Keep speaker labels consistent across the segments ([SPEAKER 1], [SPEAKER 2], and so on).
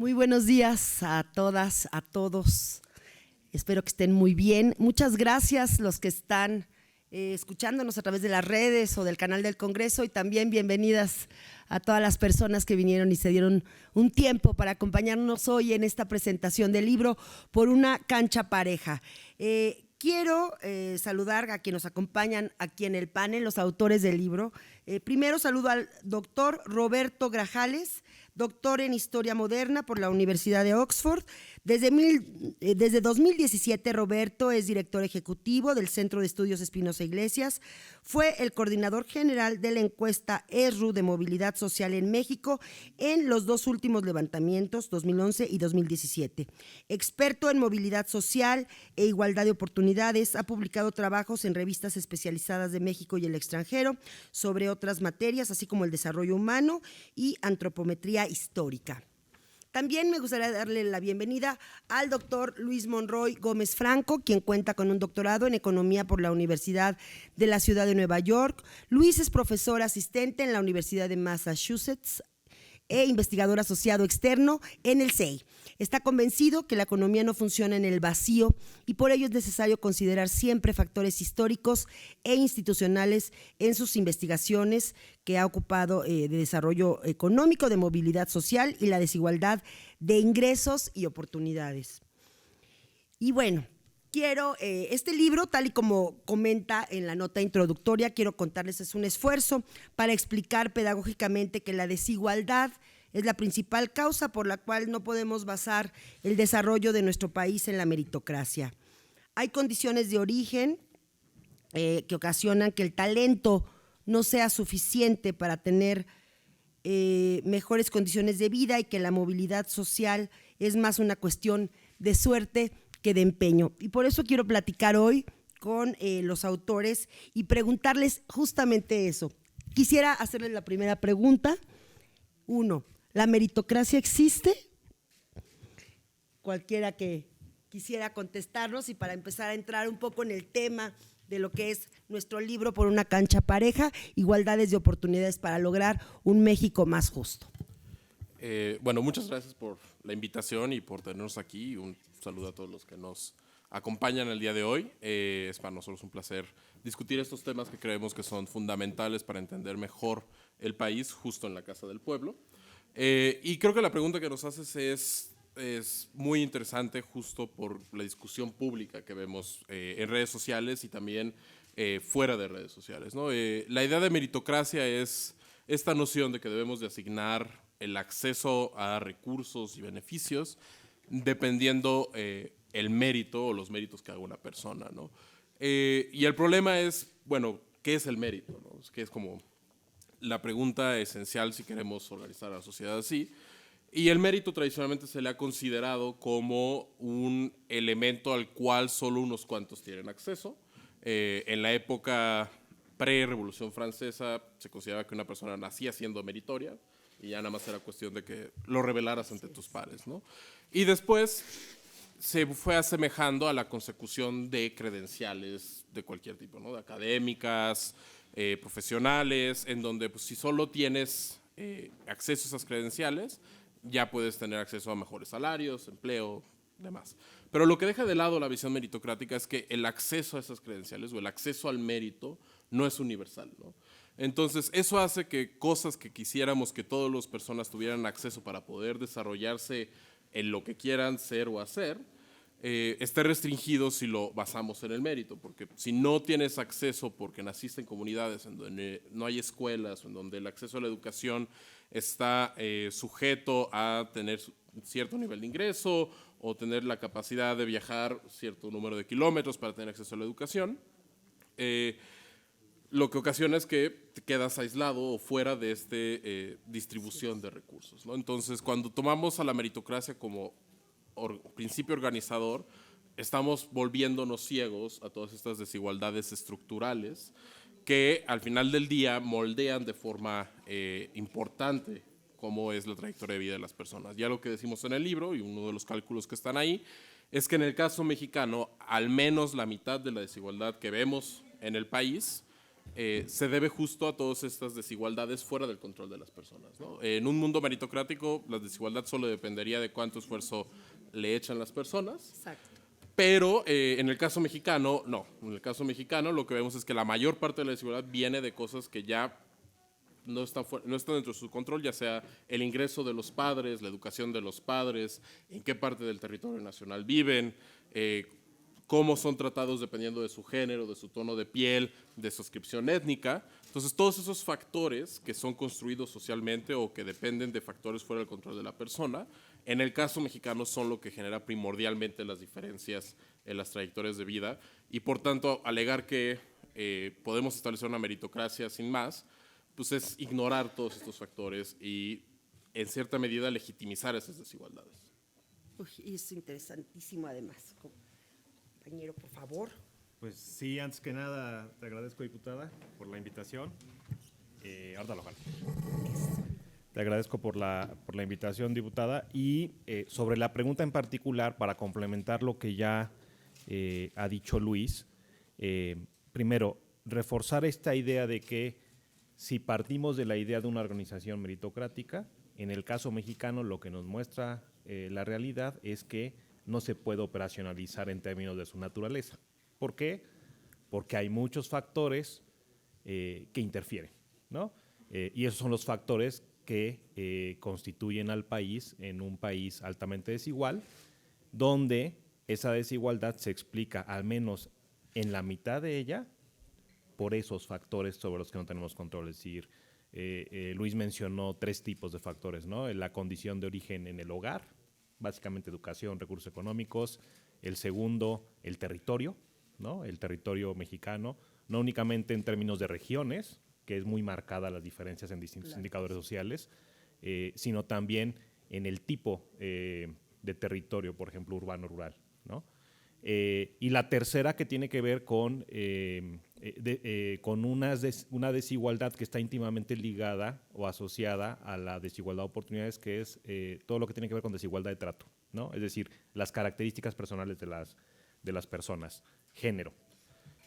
[SPEAKER 1] Muy buenos días a todas, a todos. Espero que estén muy bien. Muchas gracias los que están escuchándonos a través de las redes o del canal del Congreso, y también bienvenidas a todas las personas que vinieron y se dieron un tiempo para acompañarnos hoy en esta presentación del libro Por una cancha pareja. Quiero saludar a quienes nos acompañan aquí en el panel, los autores del libro. Primero saludo al doctor Roberto Grajales, doctor en Historia Moderna por la Universidad de Oxford. Desde 2017, Roberto es director ejecutivo del Centro de Estudios Espinosa Iglesias. Fue el coordinador general de la encuesta ESRU de Movilidad Social en México en los dos últimos levantamientos, 2011 y 2017. Experto en movilidad social e igualdad de oportunidades, ha publicado trabajos en revistas especializadas de México y el extranjero sobre otras materias, así como el desarrollo humano y antropometría histórica. También me gustaría darle la bienvenida al doctor Luis Monroy Gómez Franco, quien cuenta con un doctorado en Economía por la Universidad de la Ciudad de Nueva York. Luis es profesor asistente en la Universidad de Massachusetts e investigador asociado externo en el CEI. Está convencido que la economía no funciona en el vacío y por ello es necesario considerar siempre factores históricos e institucionales en sus investigaciones, que ha ocupado de desarrollo económico, de movilidad social y la desigualdad de ingresos y oportunidades. Y bueno, este libro, tal y como comenta en la nota introductoria, quiero contarles, es un esfuerzo para explicar pedagógicamente que la desigualdad es la principal causa por la cual no podemos basar el desarrollo de nuestro país en la meritocracia. Hay condiciones de origen que ocasionan que el talento no sea suficiente para tener mejores condiciones de vida, y que la movilidad social es más una cuestión de suerte que de empeño. Y por eso quiero platicar hoy con los autores y preguntarles justamente eso. Quisiera hacerles la primera pregunta. 1. ¿La meritocracia existe? Cualquiera que quisiera contestarnos, y para empezar a entrar un poco en el tema de lo que es nuestro libro Por una cancha pareja, igualdades de oportunidades para lograr un México más justo.
[SPEAKER 2] Bueno, muchas gracias por la invitación y por tenernos aquí. Un saludo a todos los que nos acompañan el día de hoy. Es para nosotros un placer discutir estos temas que creemos que son fundamentales para entender mejor el país, justo en la Casa del Pueblo. Y creo que la pregunta que nos haces es muy interesante, justo por la discusión pública que vemos en redes sociales y también fuera de redes sociales, ¿no? La idea de meritocracia es esta noción de que debemos de asignar el acceso a recursos y beneficios dependiendo el mérito o los méritos que haga una persona, ¿no? Y el problema es, bueno, ¿qué es el mérito, ¿no? Que es como la pregunta esencial si queremos organizar a la sociedad así. Y el mérito tradicionalmente se le ha considerado como un elemento al cual solo unos cuantos tienen acceso. En la época pre-Revolución Francesa se consideraba que una persona nacía siendo meritoria y ya nada más era cuestión de que lo revelaras ante tus pares, ¿no? Y después se fue asemejando a la consecución de credenciales de cualquier tipo, ¿no? De académicas, profesionales, en donde pues, si solo tienes acceso a esas credenciales, ya puedes tener acceso a mejores salarios, empleo, demás. Pero lo que deja de lado la visión meritocrática es que el acceso a esas credenciales o el acceso al mérito no es universal, ¿no? Entonces, eso hace que cosas que quisiéramos que todas las personas tuvieran acceso para poder desarrollarse en lo que quieran ser o hacer, esté restringido si lo basamos en el mérito, porque si no tienes acceso porque naciste en comunidades en donde no hay escuelas, en donde el acceso a la educación está sujeto a tener cierto nivel de ingreso o tener la capacidad de viajar cierto número de kilómetros para tener acceso a la educación, lo que ocasiona es que te quedas aislado o fuera de esta distribución de recursos, ¿no? Entonces, cuando tomamos a la meritocracia como principio organizador, estamos volviéndonos ciegos a todas estas desigualdades estructurales que al final del día moldean de forma importante cómo es la trayectoria de vida de las personas. Ya lo que decimos en el libro, y uno de los cálculos que están ahí, es que en el caso mexicano, al menos la mitad de la desigualdad que vemos en el país se debe justo a todas estas desigualdades fuera del control de las personas, ¿no? En un mundo meritocrático, la desigualdad solo dependería de cuánto esfuerzo le echan las personas.
[SPEAKER 1] Exacto.
[SPEAKER 2] Pero en el caso mexicano, no. En el caso mexicano lo que vemos es que la mayor parte de la desigualdad viene de cosas que ya no están dentro de su control, ya sea el ingreso de los padres, la educación de los padres, en qué parte del territorio nacional viven, cómo son tratados dependiendo de su género, de su tono de piel, de su adscripción étnica. Entonces, todos esos factores que son construidos socialmente o que dependen de factores fuera del control de la persona, en el caso mexicano son lo que genera primordialmente las diferencias en las trayectorias de vida y, por tanto, alegar que podemos establecer una meritocracia sin más, pues es ignorar todos estos factores y, en cierta medida, legitimizar esas desigualdades.
[SPEAKER 1] Uy, y es interesantísimo además. Compañero, por favor.
[SPEAKER 3] Pues sí, antes que nada, te agradezco, diputada, por la invitación. Ahorita lo jalo. Te agradezco por la invitación, diputada. Y sobre la pregunta en particular, para complementar lo que ya ha dicho Luis, primero, reforzar esta idea de que si partimos de la idea de una organización meritocrática, en el caso mexicano lo que nos muestra la realidad es que no se puede operacionalizar en términos de su naturaleza. ¿Por qué? Porque hay muchos factores que interfieren, ¿no? Y esos son los factores que constituyen al país en un país altamente desigual, donde esa desigualdad se explica, al menos en la mitad de ella, por esos factores sobre los que no tenemos control. Es decir, Luis mencionó 3 tipos de factores, ¿no? La condición de origen en el hogar, básicamente educación, recursos económicos. El segundo, el territorio, ¿no? El territorio mexicano, no únicamente en términos de regiones, que es muy marcada las diferencias en distintos indicadores sociales, sino también en el tipo de territorio, por ejemplo, urbano-rural, ¿no? Y la tercera, que tiene que ver con una desigualdad que está íntimamente ligada o asociada a la desigualdad de oportunidades, que es todo lo que tiene que ver con desigualdad de trato, ¿no? Es decir, las características personales de las personas, género,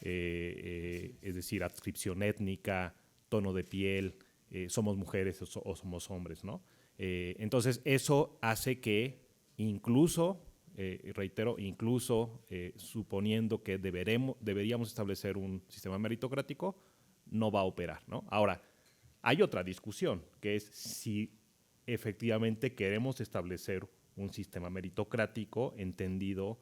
[SPEAKER 3] es decir, adscripción étnica, tono de piel, somos mujeres o somos hombres, ¿no? Entonces, eso hace que incluso reitero, incluso suponiendo que deberíamos establecer un sistema meritocrático, no va a operar, ¿no? Ahora, hay otra discusión, que es si efectivamente queremos establecer un sistema meritocrático entendido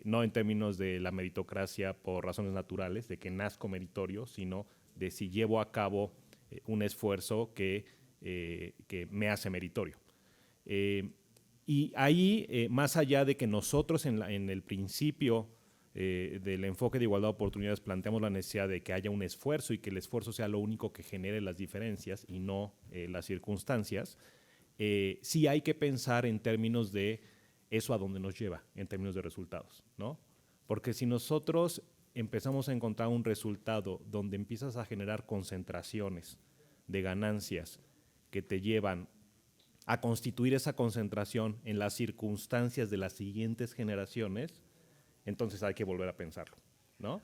[SPEAKER 3] no en términos de la meritocracia por razones naturales, de que nazco meritorio, sino de si llevo a cabo un esfuerzo que me hace meritorio. Y ahí, más allá de que nosotros en el principio del enfoque de igualdad de oportunidades planteamos la necesidad de que haya un esfuerzo y que el esfuerzo sea lo único que genere las diferencias y no las circunstancias, sí hay que pensar en términos de eso a dónde nos lleva, en términos de resultados, ¿no? Porque si nosotros empezamos a encontrar un resultado donde empiezas a generar concentraciones de ganancias que te llevan a constituir esa concentración en las circunstancias de las siguientes generaciones, entonces hay que volver a pensarlo, ¿no?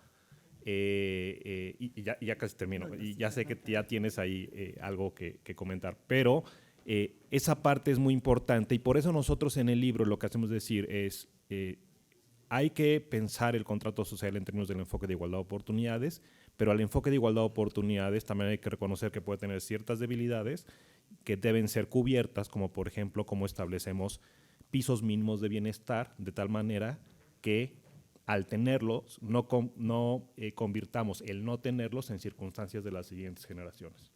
[SPEAKER 3] Y ya casi termino, y ya sé que ya tienes ahí algo que comentar, pero esa parte es muy importante y por eso nosotros en el libro lo que hacemos decir es hay que pensar el contrato social en términos del enfoque de igualdad de oportunidades, pero al enfoque de igualdad de oportunidades también hay que reconocer que puede tener ciertas debilidades que deben ser cubiertas, como por ejemplo cómo establecemos pisos mínimos de bienestar, de tal manera que al tenerlos no convirtamos el no tenerlos en circunstancias de las siguientes generaciones.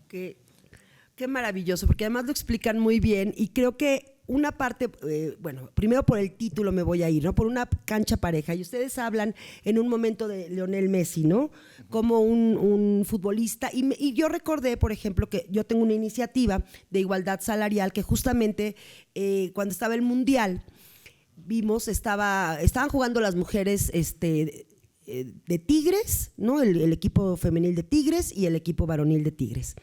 [SPEAKER 1] Qué maravilloso, porque además lo explican muy bien y creo que una parte, bueno, primero por el título me voy a ir, ¿no? Por una cancha pareja. Y ustedes hablan en un momento de Lionel Messi, ¿no? Como un futbolista. Y yo recordé, por ejemplo, que yo tengo una iniciativa de igualdad salarial que justamente cuando estaba el Mundial, vimos, estaban jugando las mujeres de Tigres, ¿no? El equipo femenil de Tigres y el equipo varonil de Tigres.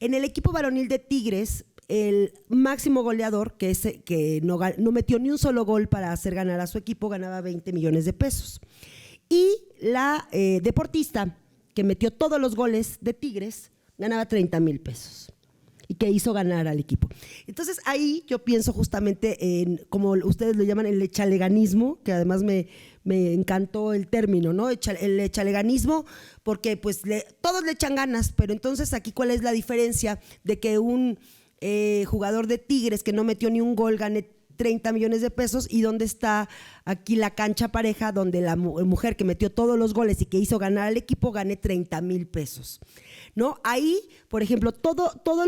[SPEAKER 1] En el equipo varonil de Tigres, el máximo goleador, que no metió ni un solo gol para hacer ganar a su equipo, ganaba 20 millones de pesos. Y la deportista que metió todos los goles de Tigres, ganaba 30,000 pesos y que hizo ganar al equipo. Entonces ahí yo pienso justamente en, como ustedes lo llaman, el echaleganismo, que además me encantó el término, ¿no? El echaleganismo, porque pues todos le echan ganas, pero entonces aquí ¿cuál es la diferencia de que un jugador de Tigres que no metió ni un gol gane 30 millones de pesos y dónde está aquí la cancha pareja donde la mujer que metió todos los goles y que hizo ganar al equipo gane 30,000 pesos? ¿No? Ahí, por ejemplo, todos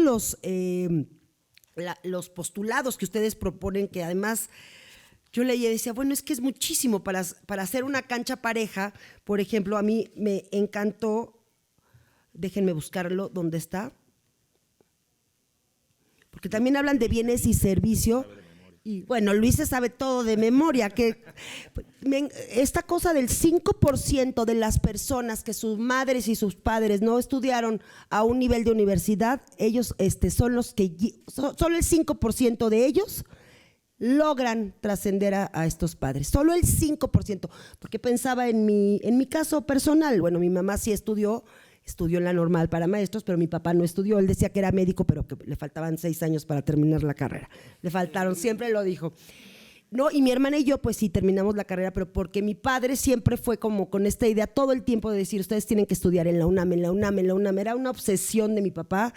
[SPEAKER 1] los postulados que ustedes proponen, que además yo leía y decía, bueno, es que es muchísimo para hacer una cancha pareja. Por ejemplo, a mí me encantó, déjenme buscarlo, ¿dónde está? Porque también hablan de bienes y servicio. Y bueno, Luis se sabe todo de memoria, que esta cosa del 5% de las personas que sus madres y sus padres no estudiaron a un nivel de universidad, ellos son los que, solo el 5% de ellos logran trascender a estos padres, solo el 5%, porque pensaba en mi caso personal. Bueno, mi mamá sí estudió en la normal para maestros, pero mi papá no estudió. Él decía que era médico, pero que le faltaban 6 años para terminar la carrera. Le faltaron, siempre lo dijo. No, y mi hermana y yo, pues sí, terminamos la carrera, pero porque mi padre siempre fue como con esta idea todo el tiempo de decir, ustedes tienen que estudiar en la UNAM, en la UNAM, en la UNAM. Era una obsesión de mi papá,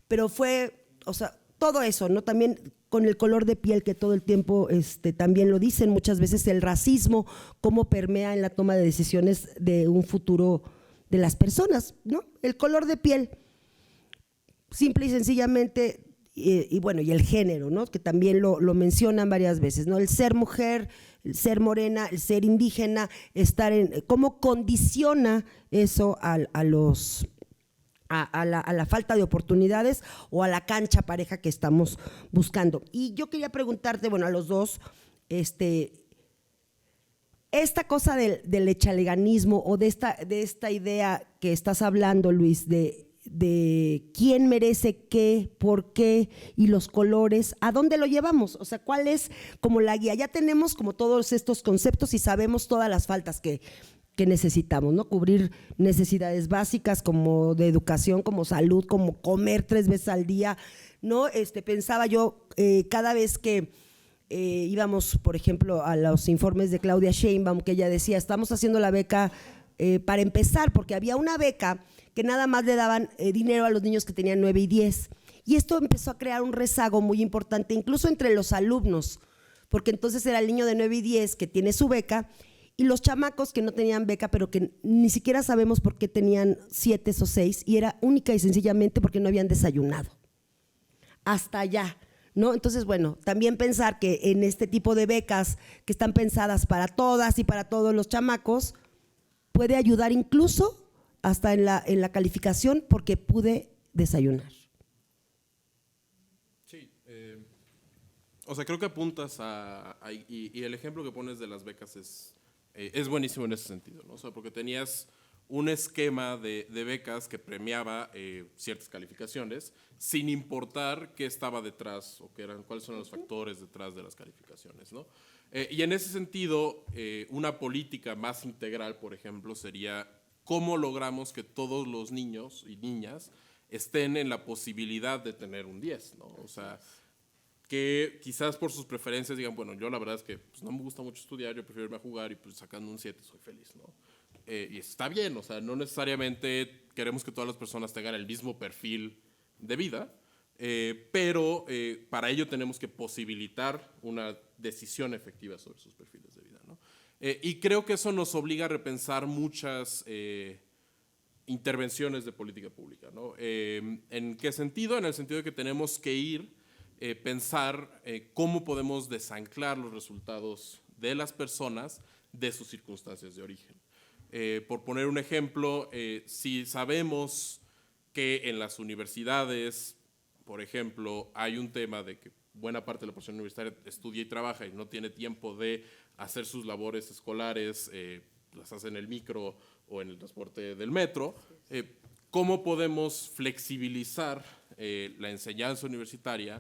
[SPEAKER 1] pero fue, o sea, todo eso, ¿no? También con el color de piel, que todo el tiempo también lo dicen muchas veces, el racismo, cómo permea en la toma de decisiones de un futuro de las personas, ¿no? El color de piel, simple y sencillamente, y bueno, y el género, ¿no? Que también lo mencionan varias veces, ¿no? El ser mujer, el ser morena, el ser indígena, cómo condiciona eso a la falta de oportunidades o a la cancha pareja que estamos buscando. Y yo quería preguntarte, bueno, a los dos, esta cosa del echaleganismo o de esta idea que estás hablando, Luis, de quién merece qué, por qué y los colores, ¿a dónde lo llevamos? O sea, ¿cuál es como la guía? Ya tenemos como todos estos conceptos y sabemos todas las faltas que necesitamos, ¿no? Cubrir necesidades básicas como de educación, como salud, como comer 3 veces al día, ¿no? Pensaba yo cada vez que íbamos, por ejemplo, a los informes de Claudia Sheinbaum, que ella decía, estamos haciendo la beca para empezar, porque había una beca que nada más le daban dinero a los niños que tenían 9 y 10. Y esto empezó a crear un rezago muy importante, incluso entre los alumnos, porque entonces era el niño de 9 y 10 que tiene su beca, y los chamacos que no tenían beca, pero que ni siquiera sabemos por qué tenían 7 o 6, y era única y sencillamente porque no habían desayunado. Hasta allá, ¿no? Entonces, bueno, también pensar que en este tipo de becas que están pensadas para todas y para todos los chamacos, puede ayudar incluso hasta en la calificación porque pude desayunar.
[SPEAKER 2] Sí, o sea, creo que apuntas y el ejemplo que pones de las becas es buenísimo en ese sentido, ¿no? O sea, porque tenías un esquema de becas que premiaba ciertas calificaciones sin importar qué estaba detrás o cuáles son los factores detrás de las calificaciones, ¿no? Y en ese sentido, una política más integral, por ejemplo, sería cómo logramos que todos los niños y niñas estén en la posibilidad de tener un 10, ¿no? O sea, que quizás por sus preferencias digan, bueno, yo la verdad es que pues, no me gusta mucho estudiar, yo prefiero irme a jugar y pues sacando un 7 soy feliz, ¿no? Y está bien, o sea, no necesariamente queremos que todas las personas tengan el mismo perfil de vida, pero para ello tenemos que posibilitar una decisión efectiva sobre sus perfiles de vida, ¿no? Y creo que eso nos obliga a repensar muchas intervenciones de política pública, ¿no? ¿En qué sentido? En el sentido de que tenemos que pensar cómo podemos desanclar los resultados de las personas de sus circunstancias de origen. Por poner un ejemplo, si sabemos que en las universidades, por ejemplo, hay un tema de que buena parte de la población universitaria estudia y trabaja y no tiene tiempo de hacer sus labores escolares, las hace en el micro o en el transporte del metro, ¿cómo podemos flexibilizar la enseñanza universitaria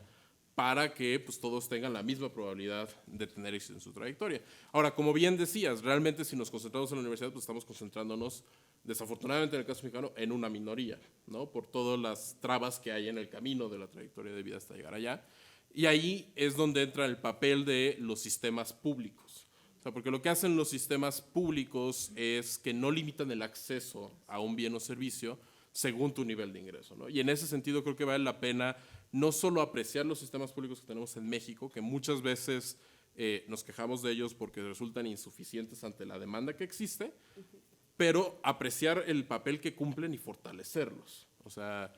[SPEAKER 2] para que pues, todos tengan la misma probabilidad de tener éxito en su trayectoria. Ahora, como bien decías, realmente si nos concentramos en la universidad, pues estamos concentrándonos, desafortunadamente en el caso mexicano, en una minoría, ¿no? Por todas las trabas que hay en el camino de la trayectoria de vida hasta llegar allá. Y ahí es donde entra el papel de los sistemas públicos. O sea, porque lo que hacen los sistemas públicos es que no limitan el acceso a un bien o servicio según tu nivel de ingreso, ¿no? Y en ese sentido creo que vale la pena no solo apreciar los sistemas públicos que tenemos en México, que muchas veces nos quejamos de ellos porque resultan insuficientes ante la demanda que existe, pero apreciar el papel que cumplen y fortalecerlos. O sea,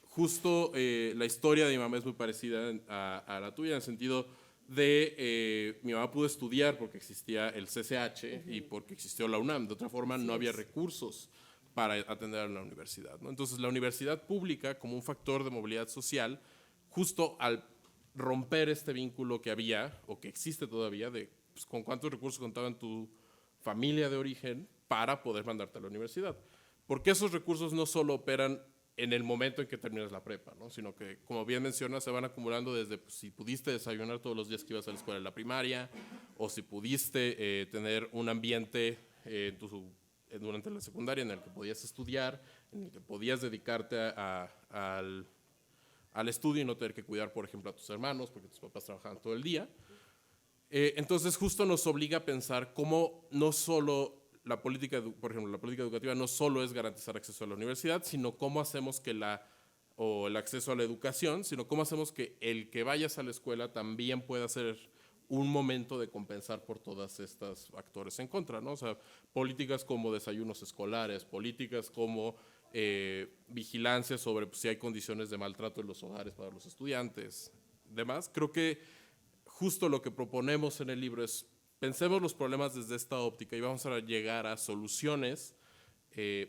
[SPEAKER 2] justo la historia de mi mamá es muy parecida a la tuya, en el sentido de mi mamá pudo estudiar porque existía el CCH y porque existió la UNAM. De otra forma, no había recursos para atender a la universidad, ¿no? Entonces, la universidad pública, como un factor de movilidad social, justo al romper este vínculo que había, o que existe todavía, de pues, con cuántos recursos contaba en tu familia de origen para poder mandarte a la universidad. Porque esos recursos no solo operan en el momento en que terminas la prepa, ¿no? Sino que, como bien mencionas, se van acumulando desde pues, si pudiste desayunar todos los días que ibas a la escuela en la primaria, o si pudiste tener un ambiente durante la secundaria en el que podías estudiar, en el que podías dedicarte al estudio y no tener que cuidar, por ejemplo, a tus hermanos, porque tus papás trabajaban todo el día. Entonces, justo nos obliga a pensar cómo no solo la política, por ejemplo, la política educativa no solo es garantizar acceso a la universidad, sino cómo hacemos que el acceso a la educación, sino cómo hacemos que el que vayas a la escuela también pueda ser un momento de compensar por todas estas factores en contra, ¿no? O sea, políticas como desayunos escolares, políticas como vigilancia sobre pues, si hay condiciones de maltrato en los hogares para los estudiantes, demás. Creo que justo lo que proponemos en el libro es pensemos los problemas desde esta óptica y vamos a llegar a soluciones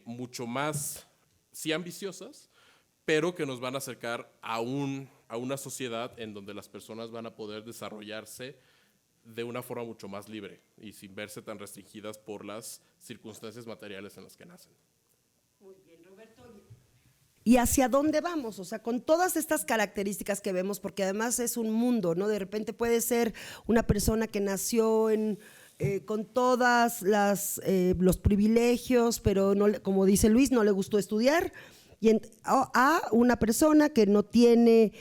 [SPEAKER 2] mucho más, sí ambiciosas, pero que nos van a acercar a una sociedad en donde las personas van a poder desarrollarse de una forma mucho más libre y sin verse tan restringidas por las circunstancias materiales en las que nacen.
[SPEAKER 1] Muy bien, Roberto. ¿Y hacia dónde vamos? O sea, con todas estas características que vemos, porque además es un mundo, ¿no? De repente puede ser una persona que nació con todas los privilegios, pero no, como dice Luis, no le gustó estudiar, y a una persona que no tiene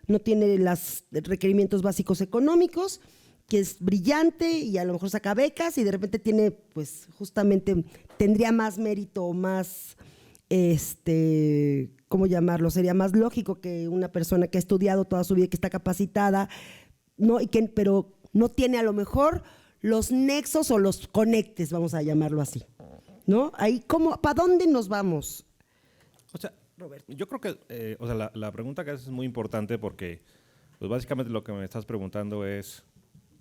[SPEAKER 1] no tiene los requerimientos básicos económicos, que es brillante y a lo mejor saca becas y de repente tiene, pues justamente tendría más mérito o más, ¿cómo llamarlo? Sería más lógico que una persona que ha estudiado toda su vida, que está capacitada, ¿no? Pero no tiene a lo mejor los nexos o los conectes, vamos a llamarlo así, ¿no? Ahí, ¿para dónde nos vamos?
[SPEAKER 3] O sea, Roberto, yo creo que o sea, la pregunta que haces es muy importante porque pues básicamente lo que me estás preguntando es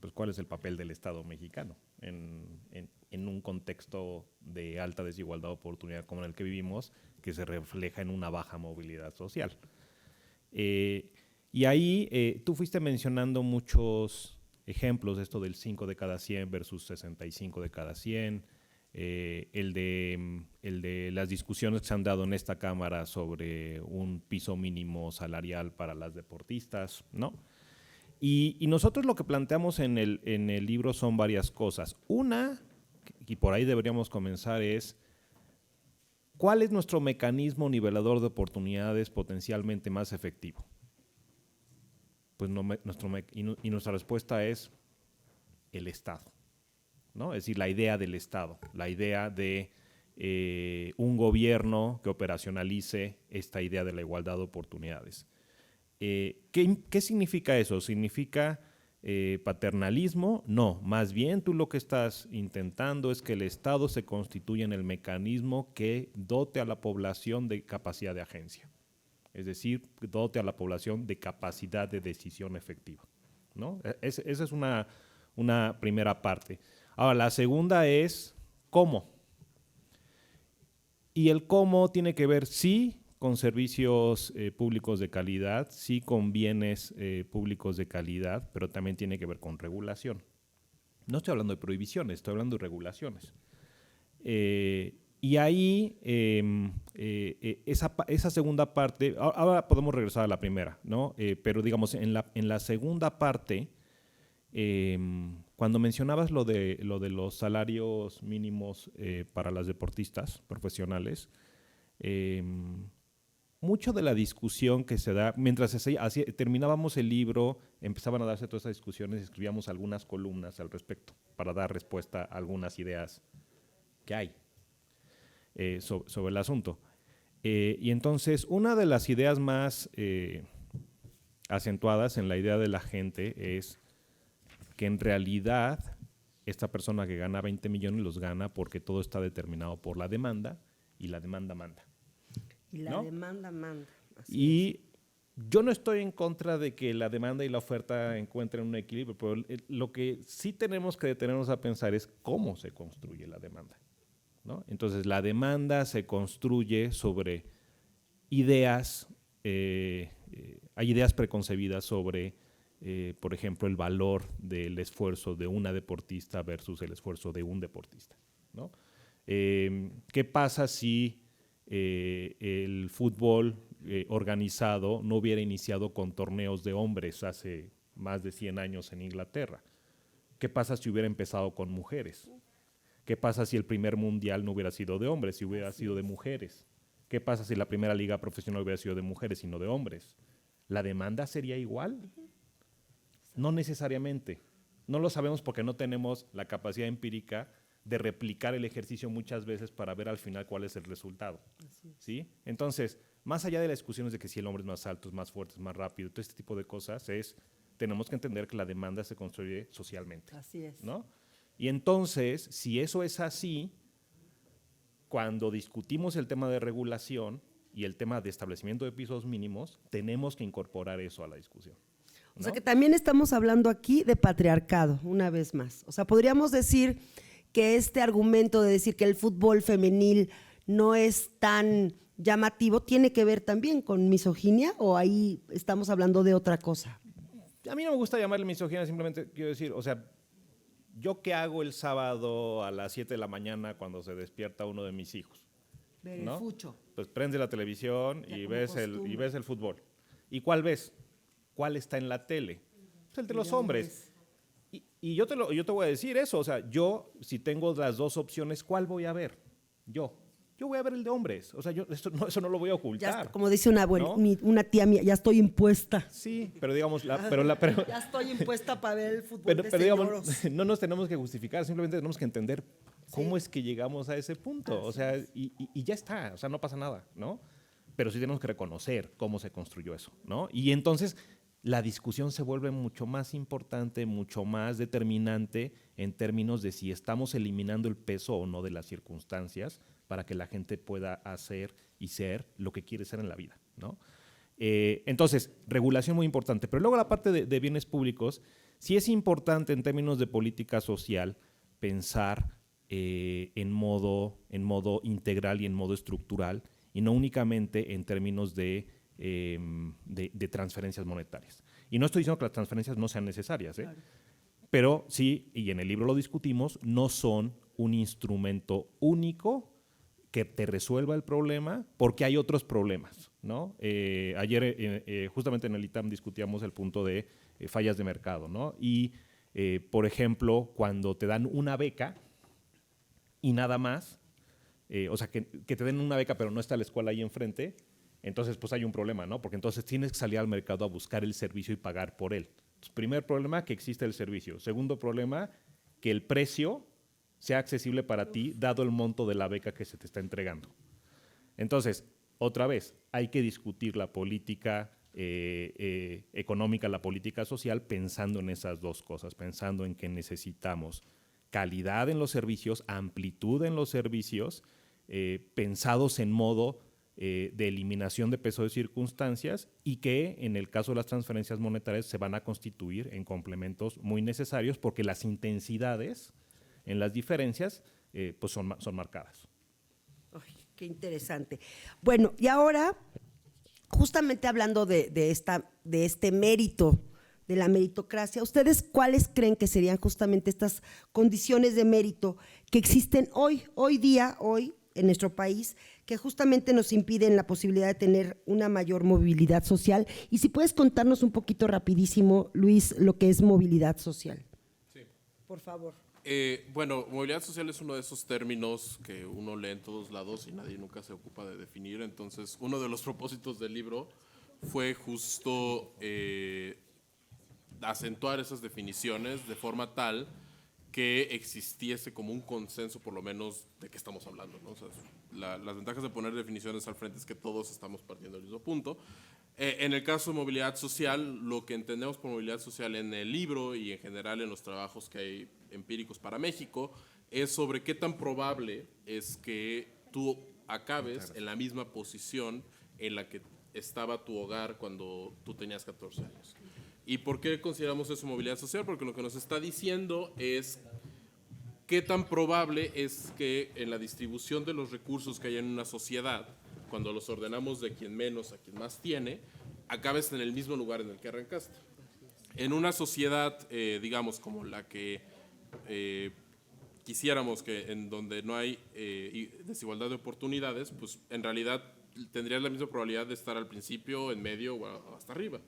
[SPEAKER 3] pues, ¿cuál es el papel del Estado mexicano en un contexto de alta desigualdad de oportunidad como en el que vivimos, que se refleja en una baja movilidad social? Y ahí tú fuiste mencionando muchos ejemplos, esto del 5 de cada 100 versus 65 de cada 100, el de las discusiones que se han dado en esta Cámara sobre un piso mínimo salarial para las deportistas, ¿no? Y nosotros lo que planteamos en el libro son varias cosas. Una, y por ahí deberíamos comenzar, es ¿cuál es nuestro mecanismo nivelador de oportunidades potencialmente más efectivo? Pues nuestra respuesta es el Estado, ¿no? Es decir, la idea del Estado, la idea de un gobierno que operacionalice esta idea de la igualdad de oportunidades. ¿Qué significa eso? ¿Significa paternalismo? No, más bien tú lo que estás intentando es que el Estado se constituya en el mecanismo que dote a la población de capacidad de agencia, es decir, dote a la población de capacidad de decisión efectiva, ¿no? Esa es una primera parte. Ahora, la segunda es ¿cómo? Y el cómo tiene que ver, sí, con servicios públicos de calidad, sí con bienes públicos de calidad, pero también tiene que ver con regulación. No estoy hablando de prohibiciones, estoy hablando de regulaciones. Y ahí, esa segunda parte, ahora podemos regresar a la primera, ¿no? Pero digamos, en la segunda parte, cuando mencionabas lo de los salarios mínimos para las deportistas profesionales, mucho de la discusión que se da, mientras terminábamos el libro, empezaban a darse todas esas discusiones y escribíamos algunas columnas al respecto para dar respuesta a algunas ideas que hay sobre el asunto. Y entonces, una de las ideas más acentuadas en la idea de la gente es que en realidad esta persona que gana 20 millones los gana porque todo está determinado por la demanda y la demanda manda.
[SPEAKER 1] Y la
[SPEAKER 3] ¿no?
[SPEAKER 1] demanda manda. Así
[SPEAKER 3] Y yo no estoy en contra de que la demanda y la oferta encuentren un equilibrio, pero lo que sí tenemos que detenernos a pensar es cómo se construye la demanda, ¿no? Entonces, la demanda se construye sobre ideas, hay ideas preconcebidas sobre, por ejemplo, el valor del esfuerzo de una deportista versus el esfuerzo de un deportista, ¿no? ¿Qué pasa si el fútbol organizado no hubiera iniciado con torneos de hombres hace más de 100 años en Inglaterra? ¿Qué pasa si hubiera empezado con mujeres? ¿Qué pasa si el primer mundial no hubiera sido de hombres, si hubiera sido de mujeres? ¿Qué pasa si la primera liga profesional hubiera sido de mujeres y no de hombres? ¿La demanda sería igual? No necesariamente. No lo sabemos porque no tenemos la capacidad empírica de replicar el ejercicio muchas veces para ver al final cuál es el resultado. ¿Sí? Entonces, más allá de las discusiones de que si el hombre es más alto, es más fuerte, es más rápido, todo este tipo de cosas, tenemos que entender que la demanda se construye socialmente.
[SPEAKER 1] Así es.
[SPEAKER 3] ¿No? Y entonces, si eso es así, cuando discutimos el tema de regulación y el tema de establecimiento de pisos mínimos, tenemos que incorporar eso a la discusión, ¿no?
[SPEAKER 1] O sea que también estamos hablando aquí de patriarcado, una vez más. O sea, podríamos decir que este argumento de decir que el fútbol femenil no es tan llamativo tiene que ver también con misoginia, o ahí estamos hablando de otra cosa.
[SPEAKER 3] A mí no me gusta llamarle misoginia, simplemente quiero decir, o sea, ¿yo qué hago el sábado a las 7 de la mañana cuando se despierta uno de mis hijos?
[SPEAKER 1] Ver el
[SPEAKER 3] ¿no?
[SPEAKER 1] fucho.
[SPEAKER 3] Pues prende la televisión
[SPEAKER 1] Ya
[SPEAKER 3] y
[SPEAKER 1] como
[SPEAKER 3] ves
[SPEAKER 1] costumbre.
[SPEAKER 3] el fútbol. ¿Y cuál ves? ¿Cuál está en la tele? Pues el de los hombres. Y yo te voy a decir eso, o sea, yo si tengo las dos opciones, ¿cuál voy a ver? Yo voy a ver el de hombres, o sea, eso no lo voy a ocultar.
[SPEAKER 1] Como dice una
[SPEAKER 3] ¿no?
[SPEAKER 1] una tía mía, ya estoy impuesta.
[SPEAKER 3] Sí, pero digamos,
[SPEAKER 1] Ya estoy impuesta para ver el fútbol
[SPEAKER 3] pero
[SPEAKER 1] de
[SPEAKER 3] digamos,
[SPEAKER 1] señoros.
[SPEAKER 3] no nos tenemos que justificar, simplemente tenemos que entender cómo es que llegamos a ese punto, o sea, y ya está, o sea, no pasa nada, ¿no? Pero sí tenemos que reconocer cómo se construyó eso, ¿no? Y entonces la discusión se vuelve mucho más importante, mucho más determinante en términos de si estamos eliminando el peso o no de las circunstancias para que la gente pueda hacer y ser lo que quiere ser en la vida, ¿no? Entonces, regulación muy importante. Pero luego la parte de bienes públicos, sí es importante en términos de política social pensar en modo integral y en modo estructural, y no únicamente en términos de transferencias monetarias. Y no estoy diciendo que las transferencias no sean necesarias,
[SPEAKER 1] Claro.
[SPEAKER 3] pero sí, y en el libro lo discutimos, no son un instrumento único que te resuelva el problema, porque hay otros problemas, ¿no? Ayer, justamente en el ITAM, discutíamos el punto de fallas de mercado, ¿no? Y, por ejemplo, cuando te dan una beca y nada más, o sea, que te den una beca pero no está la escuela ahí enfrente, entonces pues hay un problema, ¿no? Porque entonces tienes que salir al mercado a buscar el servicio y pagar por él. Entonces, primer problema, que existe el servicio. Segundo problema, que el precio sea accesible para ti, dado el monto de la beca que se te está entregando. Entonces, otra vez, hay que discutir la política económica, la política social, pensando en esas dos cosas, pensando en que necesitamos calidad en los servicios, amplitud en los servicios, pensados en modo de eliminación de peso de circunstancias, y que en el caso de las transferencias monetarias se van a constituir en complementos muy necesarios, porque las intensidades en las diferencias pues son marcadas.
[SPEAKER 1] Ay, qué interesante. Bueno, y ahora, justamente hablando de este mérito, de la meritocracia, ¿ustedes cuáles creen que serían justamente estas condiciones de mérito que existen hoy en nuestro país que justamente nos impiden la posibilidad de tener una mayor movilidad social. Y si puedes contarnos un poquito rapidísimo, Luis, lo que es movilidad social.
[SPEAKER 2] Sí.
[SPEAKER 1] Por favor.
[SPEAKER 2] Bueno, movilidad social es uno de esos términos que uno lee en todos lados y nadie nunca se ocupa de definir. Entonces, uno de los propósitos del libro fue justo acentuar esas definiciones de forma tal que existiese como un consenso, por lo menos, de qué estamos hablando, ¿no? O sea, las ventajas de poner definiciones al frente es que todos estamos partiendo del mismo punto. En el caso de movilidad social, lo que entendemos por movilidad social en el libro y en general en los trabajos que hay empíricos para México es sobre qué tan probable es que tú acabes en la misma posición en la que estaba tu hogar cuando tú tenías 14 años. ¿Y por qué consideramos eso movilidad social? Porque lo que nos está diciendo es qué tan probable es que en la distribución de los recursos que hay en una sociedad, cuando los ordenamos de quien menos a quien más tiene, acabes en el mismo lugar en el que arrancaste. En una sociedad, digamos, como la que quisiéramos, que en donde no hay desigualdad de oportunidades, pues en realidad tendrías la misma probabilidad de estar al principio, en medio o hasta arriba.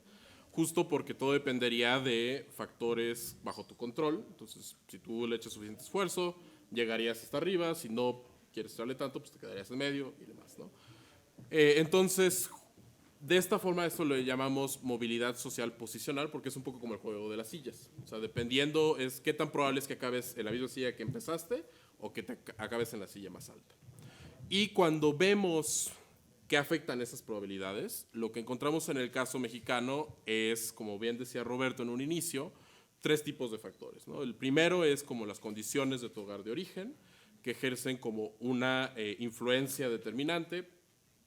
[SPEAKER 2] Justo porque todo dependería de factores bajo tu control. Entonces, si tú le echas suficiente esfuerzo, llegarías hasta arriba. Si no quieres echarle tanto, pues te quedarías en medio y demás, ¿no? Entonces, de esta forma, esto lo llamamos movilidad social posicional, porque es un poco como el juego de las sillas. O sea, dependiendo es qué tan probable es que acabes en la misma silla que empezaste o que te acabes en la silla más alta. Y cuando vemos qué afectan esas probabilidades, lo que encontramos en el caso mexicano es, como bien decía Roberto en un inicio, 3 tipos de factores, ¿no? El primero es como las condiciones de tu hogar de origen, que ejercen como una influencia determinante.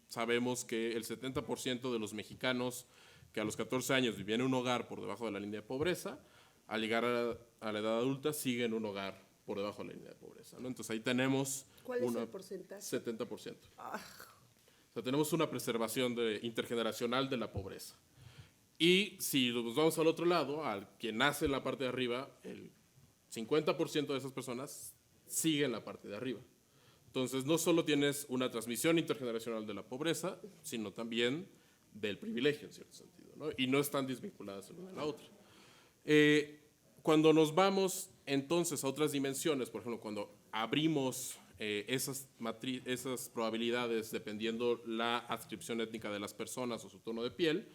[SPEAKER 2] Sabemos que el 70% de los mexicanos que a los 14 años vivían en un hogar por debajo de la línea de pobreza, al llegar a la edad adulta siguen en un hogar por debajo de la línea de pobreza, ¿no? Entonces ahí tenemos…
[SPEAKER 1] ¿Cuál es el porcentaje?
[SPEAKER 2] 70%. O sea, tenemos una preservación intergeneracional de la pobreza. Y si nos vamos al otro lado, al quien nace en la parte de arriba, el 50% de esas personas sigue en la parte de arriba. Entonces, no solo tienes una transmisión intergeneracional de la pobreza, sino también del privilegio, en cierto sentido, ¿no? Y no están desvinculadas la una de la otra. Cuando nos vamos entonces a otras dimensiones, por ejemplo, cuando abrimos esas probabilidades dependiendo la adscripción étnica de las personas o su tono de piel,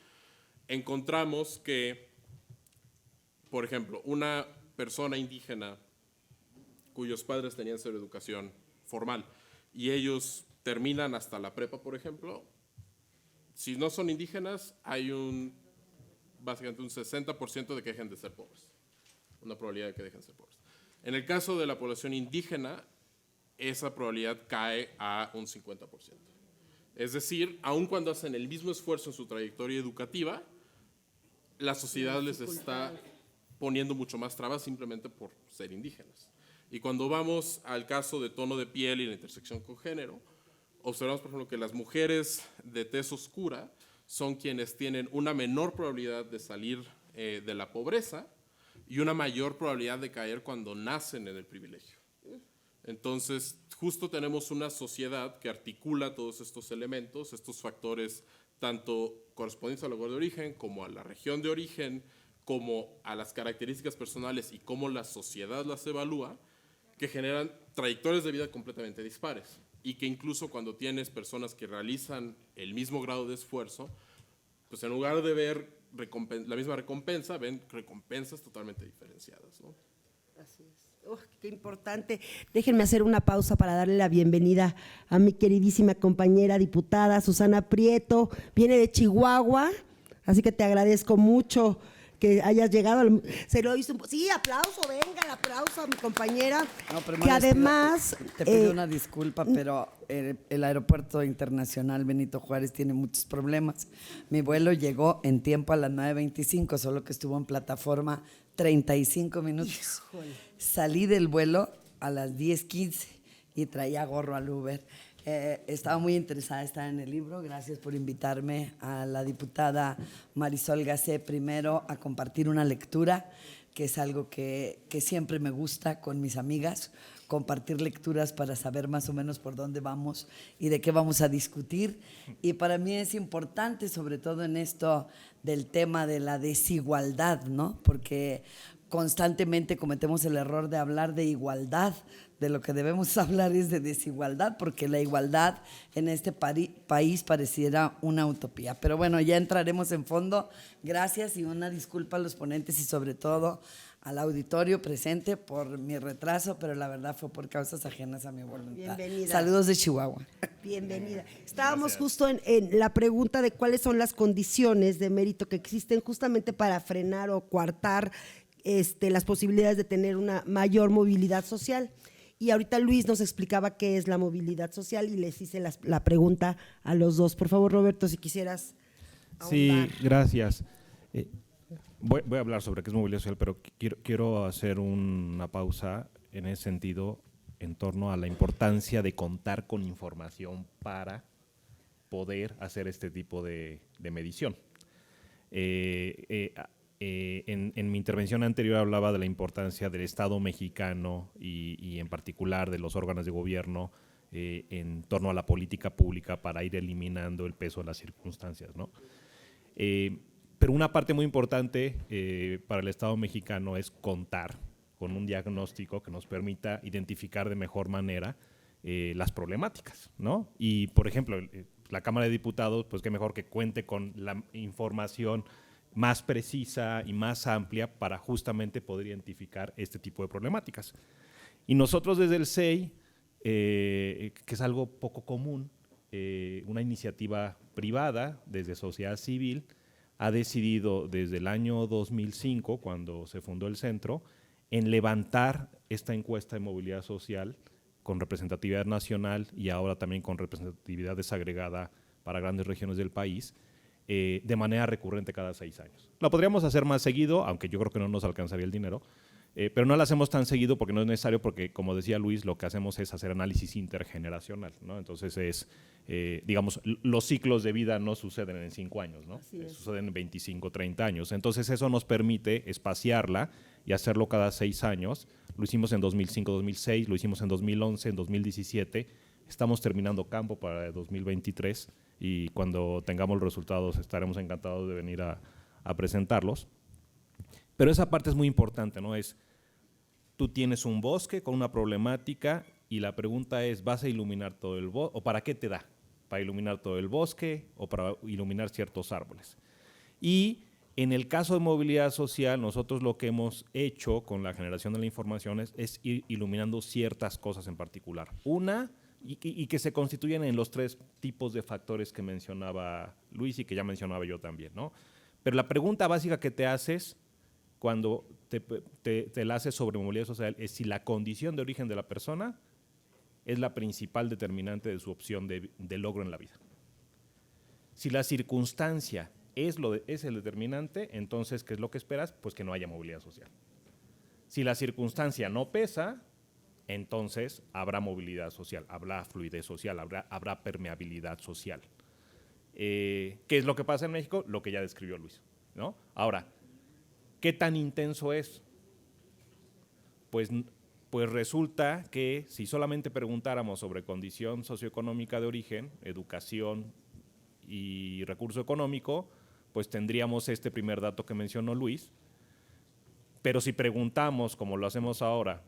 [SPEAKER 2] encontramos que, por ejemplo, una persona indígena cuyos padres tenían cero educación formal y ellos terminan hasta la prepa, por ejemplo, si no son indígenas, hay básicamente un 60% de que dejen de ser pobres, una probabilidad de que dejen de ser pobres. En el caso de la población indígena, esa probabilidad cae a un 50%. Es decir, aun cuando hacen el mismo esfuerzo en su trayectoria educativa, la sociedad les está poniendo mucho más trabas simplemente por ser indígenas. Y cuando vamos al caso de tono de piel y la intersección con género, observamos, por ejemplo, que las mujeres de tez oscura son quienes tienen una menor probabilidad de salir de la pobreza y una mayor probabilidad de caer cuando nacen en el privilegio. Entonces, justo tenemos una sociedad que articula todos estos elementos, estos factores, tanto correspondientes al lugar de origen, como a la región de origen, como a las características personales y cómo la sociedad las evalúa, que generan trayectorias de vida completamente dispares. Y que incluso cuando tienes personas que realizan el mismo grado de esfuerzo, pues en lugar de ver la misma recompensa, ven recompensas totalmente diferenciadas, ¿no?
[SPEAKER 1] Así es. Qué importante. Déjenme hacer una pausa para darle la bienvenida a mi queridísima compañera diputada Susana Prieto. Viene de Chihuahua, así que te agradezco mucho que hayas llegado. Se lo hizo sí, aplauso, venga, el aplauso a mi compañera.
[SPEAKER 4] No, pero
[SPEAKER 1] que además…
[SPEAKER 4] te pido una disculpa, pero el aeropuerto internacional Benito Juárez tiene muchos problemas. Mi vuelo llegó en tiempo a las 9:25, solo que estuvo en plataforma 35 minutos.
[SPEAKER 1] Híjole.
[SPEAKER 4] Salí del vuelo a las 10:15 y traía gorro al Uber. Estaba muy interesada en estar en el libro. Gracias por invitarme a la diputada Marisol Gacé primero a compartir una lectura. que es algo que siempre me gusta con mis amigas, compartir lecturas para saber más o menos por dónde vamos y de qué vamos a discutir. Y para mí es importante, sobre todo en esto del tema de la desigualdad, ¿no? Porque constantemente cometemos el error de hablar de igualdad. De lo que debemos hablar es de desigualdad, porque la igualdad en este país pareciera una utopía. Pero bueno, ya entraremos en fondo. Gracias y una disculpa a los ponentes y sobre todo al auditorio presente por mi retraso, pero la verdad fue por causas ajenas a mi voluntad.
[SPEAKER 1] Bienvenida.
[SPEAKER 4] Saludos de Chihuahua.
[SPEAKER 1] Bienvenida. Estábamos justo en la pregunta de cuáles son las condiciones de mérito que existen justamente para frenar o coartar las posibilidades de tener una mayor movilidad social. Y ahorita Luis nos explicaba qué es la movilidad social y les hice la pregunta a los dos. Por favor, Roberto, si quisieras ahondar.
[SPEAKER 3] Sí, gracias. Voy a hablar sobre qué es movilidad social, pero quiero hacer una pausa en ese sentido en torno a la importancia de contar con información para poder hacer este tipo de medición. En mi intervención anterior hablaba de la importancia del Estado mexicano y en particular de los órganos de gobierno en torno a la política pública para ir eliminando el peso de las circunstancias, ¿no? Pero una parte muy importante para el Estado mexicano es contar con un diagnóstico que nos permita identificar de mejor manera las problemáticas, ¿no? Y, por ejemplo, la Cámara de Diputados, pues qué mejor que cuente con la información más precisa y más amplia para justamente poder identificar este tipo de problemáticas. Y nosotros desde el SEI, que es algo poco común, una iniciativa privada desde sociedad civil, ha decidido desde el año 2005, cuando se fundó el centro, en levantar esta encuesta de movilidad social con representatividad nacional y ahora también con representatividad desagregada para grandes regiones del país, de manera recurrente cada 6 años. La podríamos hacer más seguido, aunque yo creo que no nos alcanzaría el dinero, pero no la hacemos tan seguido porque no es necesario, porque como decía Luis, lo que hacemos es hacer análisis intergeneracional, ¿no? Entonces digamos, los ciclos de vida no suceden en 5 años, ¿no? Suceden en 25, 30 años. Entonces eso nos permite espaciarla y hacerlo cada 6 años. Lo hicimos en 2005, 2006, lo hicimos en 2011, en 2017. Estamos terminando campo para 2023 y cuando tengamos los resultados estaremos encantados de venir a presentarlos. Pero esa parte es muy importante, ¿no? Tú tienes un bosque con una problemática y la pregunta es, ¿vas a iluminar todo el bosque o para qué te da? ¿Para iluminar todo el bosque o para iluminar ciertos árboles? Y en el caso de movilidad social, nosotros lo que hemos hecho con la generación de la información es ir iluminando ciertas cosas en particular. Una, y que se constituyen en los 3 tipos de factores que mencionaba Luis y que ya mencionaba yo también, ¿no? Pero la pregunta básica que te haces cuando te la haces sobre movilidad social es si la condición de origen de la persona es la principal determinante de su opción de logro en la vida. Si la circunstancia es el determinante, entonces, ¿qué es lo que esperas? Pues que no haya movilidad social. Si la circunstancia no pesa, entonces habrá movilidad social, habrá fluidez social, habrá permeabilidad social. ¿Qué es lo que pasa en México? Lo que ya describió Luis, ¿no? Ahora, ¿qué tan intenso es? Pues resulta que si solamente preguntáramos sobre condición socioeconómica de origen, educación y recurso económico, pues tendríamos este primer dato que mencionó Luis. Pero si preguntamos, como lo hacemos ahora,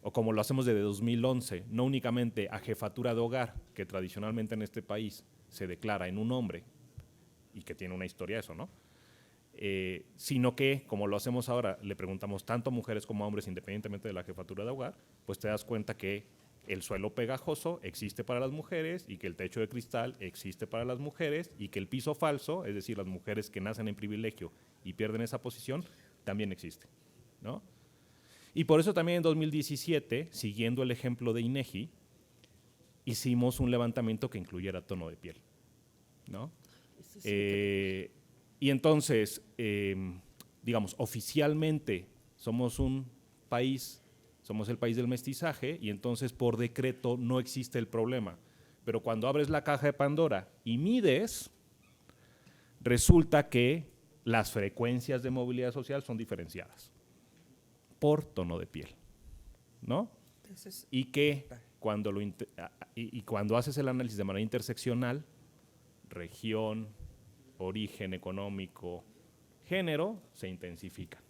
[SPEAKER 3] o como lo hacemos desde 2011, no únicamente a jefatura de hogar, que tradicionalmente en este país se declara en un hombre, y que tiene una historia eso, ¿no? Sino que, como lo hacemos ahora, le preguntamos tanto a mujeres como a hombres independientemente de la jefatura de hogar, pues te das cuenta que el suelo pegajoso existe para las mujeres y que el techo de cristal existe para las mujeres y que el piso falso, es decir, las mujeres que nacen en privilegio y pierden esa posición, también existe, ¿no? Y por eso también en 2017, siguiendo el ejemplo de INEGI, hicimos un levantamiento que incluyera tono de piel, ¿no? Y entonces, digamos, oficialmente somos un país, somos el país del mestizaje y entonces por decreto no existe el problema. Pero cuando abres la caja de Pandora y mides, resulta que las frecuencias de movilidad social son diferenciadas, por tono de piel, ¿no? Y que cuando haces el análisis de manera interseccional, región, origen económico, género, se intensifican.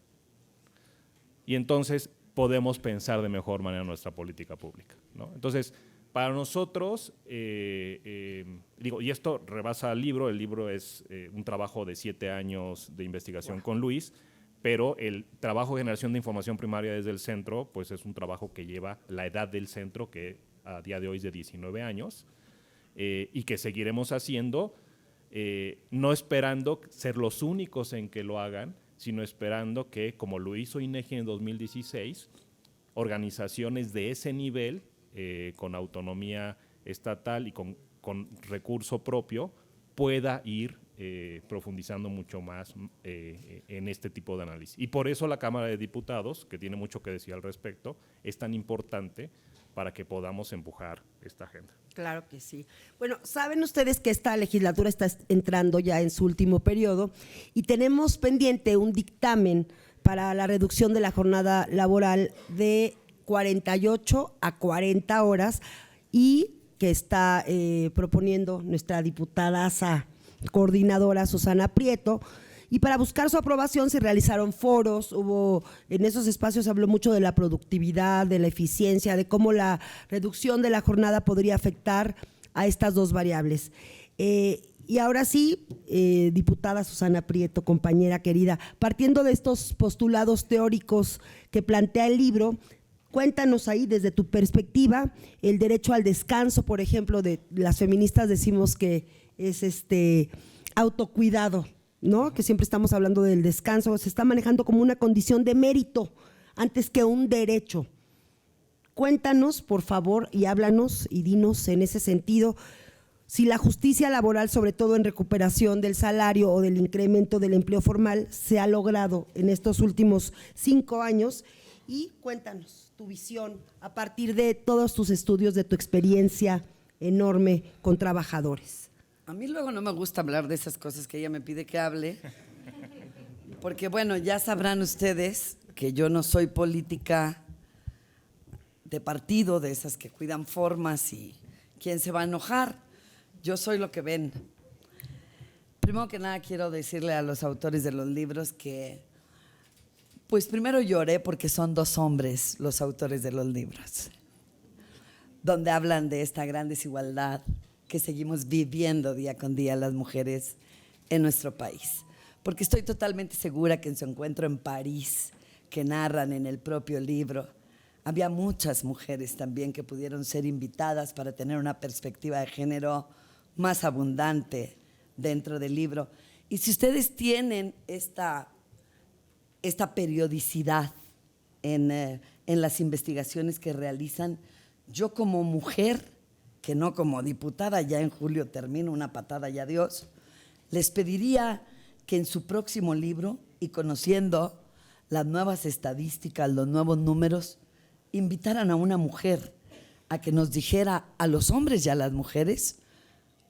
[SPEAKER 3] Y entonces podemos pensar de mejor manera nuestra política pública, ¿no? Entonces, para nosotros, y esto rebasa el libro es un trabajo de 7 años de investigación con Luis, pero el trabajo de generación de información primaria desde el centro, pues es un trabajo que lleva la edad del centro, que a día de hoy es de 19 años, y que seguiremos haciendo, no esperando ser los únicos en que lo hagan, sino esperando que, como lo hizo INEGI en 2016, organizaciones de ese nivel, con autonomía estatal y con recurso propio, pueda ir profundizando mucho más en este tipo de análisis. Y por eso la Cámara de Diputados, que tiene mucho que decir al respecto, es tan importante para que podamos empujar esta agenda.
[SPEAKER 1] Claro que sí. Bueno, saben ustedes que esta legislatura está entrando ya en su último periodo y tenemos pendiente un dictamen para la reducción de la jornada laboral de 48 a 40 horas y que está proponiendo nuestra diputada coordinadora Susana Prieto. Y para buscar su aprobación se realizaron foros, en esos espacios se habló mucho de la productividad, de la eficiencia, de cómo la reducción de la jornada podría afectar a estas dos variables. Y ahora sí, diputada Susana Prieto, compañera querida, partiendo de estos postulados teóricos que plantea el libro, cuéntanos ahí desde tu perspectiva el derecho al descanso, por ejemplo, de las feministas decimos que es autocuidado, ¿no? Que siempre estamos hablando del descanso, se está manejando como una condición de mérito antes que un derecho. Cuéntanos, por favor, y háblanos y dinos en ese sentido si la justicia laboral, sobre todo en recuperación del salario o del incremento del empleo formal, se ha logrado en estos últimos 5 años. Y cuéntanos tu visión a partir de todos tus estudios, de tu experiencia enorme con trabajadores.
[SPEAKER 4] A mí luego no me gusta hablar de esas cosas que ella me pide que hable, porque bueno, ya sabrán ustedes que yo no soy política de partido, de esas que cuidan formas y quién se va a enojar. Yo soy lo que ven. Primero que nada quiero decirle a los autores de los libros que, pues primero lloré porque son 2 hombres los autores de los libros, donde hablan de esta gran desigualdad que seguimos viviendo día con día las mujeres en nuestro país. Porque estoy totalmente segura que en su encuentro en París, que narran en el propio libro, había muchas mujeres también que pudieron ser invitadas para tener una perspectiva de género más abundante dentro del libro. Y si ustedes tienen esta periodicidad en las investigaciones que realizan, yo como mujer, que no como diputada, ya en julio termino una patada y adiós, les pediría que en su próximo libro, y conociendo las nuevas estadísticas, los nuevos números, invitaran a una mujer a que nos dijera a los hombres y a las mujeres,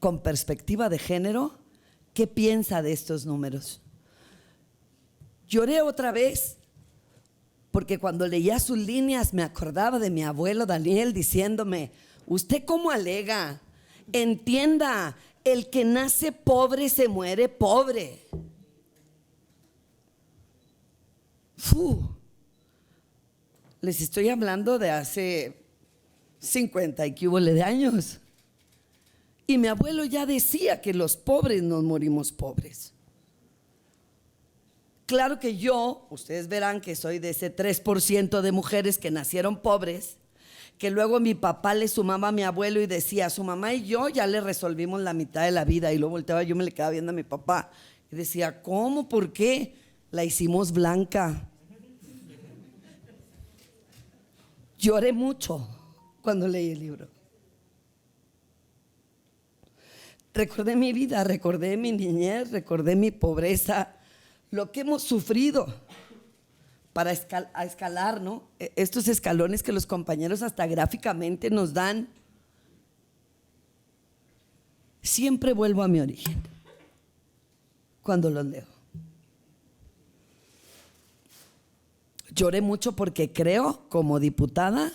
[SPEAKER 4] con perspectiva de género, qué piensa de estos números. Lloré otra vez, porque cuando leía sus líneas me acordaba de mi abuelo Daniel diciéndome: ¿usted cómo alega? Entienda, el que nace pobre se muere pobre. Les estoy hablando de hace 50 y que hubo de años. Y mi abuelo ya decía que los pobres nos morimos pobres. Claro que yo, ustedes verán que soy de ese 3% de mujeres que nacieron pobres, que luego mi papá le sumaba a mi abuelo y decía: su mamá y yo ya le resolvimos la mitad de la vida. Y luego volteaba, yo me le quedaba viendo a mi papá y decía: ¿cómo? ¿Por qué? La hicimos blanca. Lloré mucho cuando leí el libro. Recordé mi vida, recordé mi niñez, recordé mi pobreza, lo que hemos sufrido para escalar, ¿no? Estos escalones que los compañeros hasta gráficamente nos dan. Siempre vuelvo a mi origen cuando los leo. Lloré mucho porque creo, como diputada,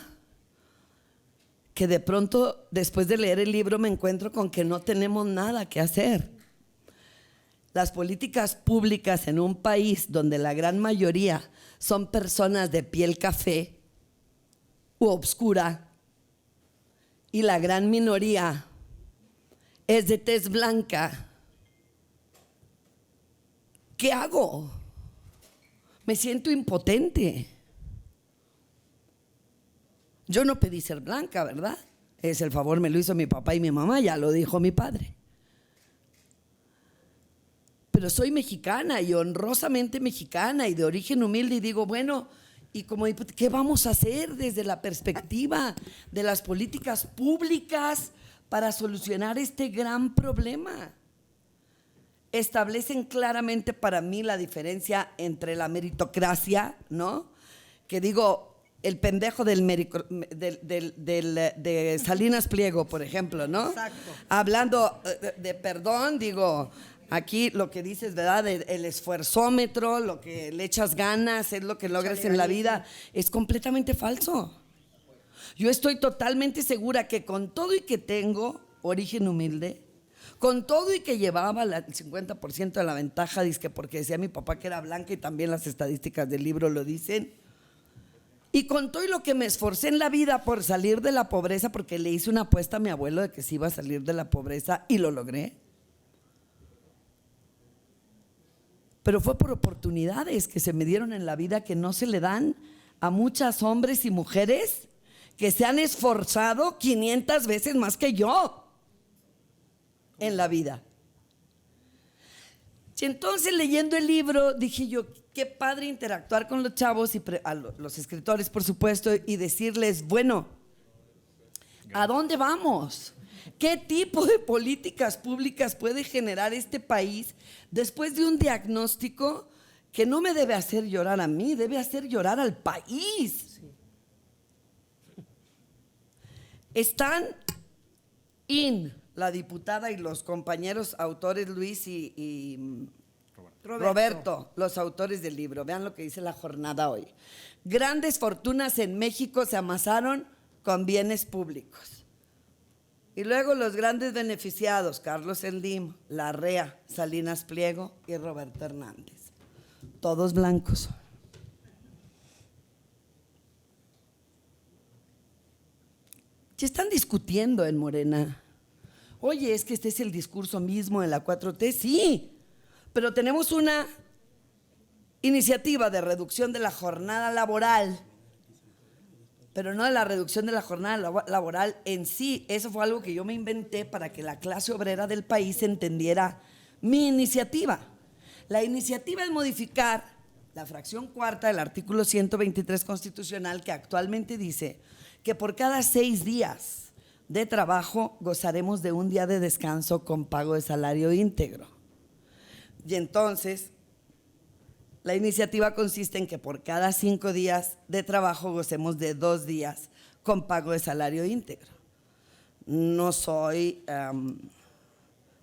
[SPEAKER 4] que de pronto, después de leer el libro, me encuentro con que no tenemos nada que hacer. Las políticas públicas en un país donde la gran mayoría son personas de piel café u obscura y la gran minoría es de tez blanca, ¿qué hago? Me siento impotente. Yo no pedí ser blanca, ¿verdad? Es el favor me lo hizo mi papá y mi mamá, ya lo dijo mi padre. Pero soy mexicana y honrosamente mexicana y de origen humilde y digo, bueno, y como ¿qué vamos a hacer desde la perspectiva de las políticas públicas para solucionar este gran problema? Establecen claramente para mí la diferencia entre la meritocracia, ¿no? Que digo, el pendejo de Salinas Pliego, por ejemplo, ¿no?
[SPEAKER 1] Exacto.
[SPEAKER 4] Hablando de perdón, digo, aquí lo que dices, ¿verdad? El esfuerzómetro, lo que le echas ganas, es lo que logras en la vida, es completamente falso. Yo estoy totalmente segura que con todo y que tengo origen humilde, con todo y que llevaba el 50% de la ventaja, dizque porque decía mi papá que era blanca y también las estadísticas del libro lo dicen, y con todo y lo que me esforcé en la vida por salir de la pobreza, porque le hice una apuesta a mi abuelo de que se iba a salir de la pobreza y lo logré. Pero fue por oportunidades que se me dieron en la vida que no se le dan a muchos hombres y mujeres que se han esforzado 500 veces más que yo en la vida. Y entonces, leyendo el libro, dije yo, qué padre interactuar con los chavos y a los escritores, por supuesto, y decirles, bueno, ¿a dónde vamos? ¿Qué tipo de políticas públicas puede generar este país después de un diagnóstico que no me debe hacer llorar a mí, debe hacer llorar al país? Sí. Están la diputada y los compañeros autores Luis y Roberto, los autores del libro. Vean lo que dice La Jornada hoy. Grandes fortunas en México se amasaron con bienes públicos. Y luego los grandes beneficiados, Carlos Slim, Larrea, Salinas Pliego y Roberto Hernández. Todos blancos. Ya están discutiendo en Morena. Oye, es que este es el discurso mismo de la 4T. Sí, pero tenemos una iniciativa de reducción de la jornada laboral, pero no de la reducción de la jornada laboral en sí. Eso fue algo que yo me inventé para que la clase obrera del país entendiera mi iniciativa. La iniciativa es modificar la fracción cuarta del artículo 123 constitucional, que actualmente dice que por cada 6 días de trabajo gozaremos de un día de descanso con pago de salario íntegro. Y entonces, la iniciativa consiste en que por cada 5 días de trabajo gocemos de 2 días con pago de salario íntegro. No soy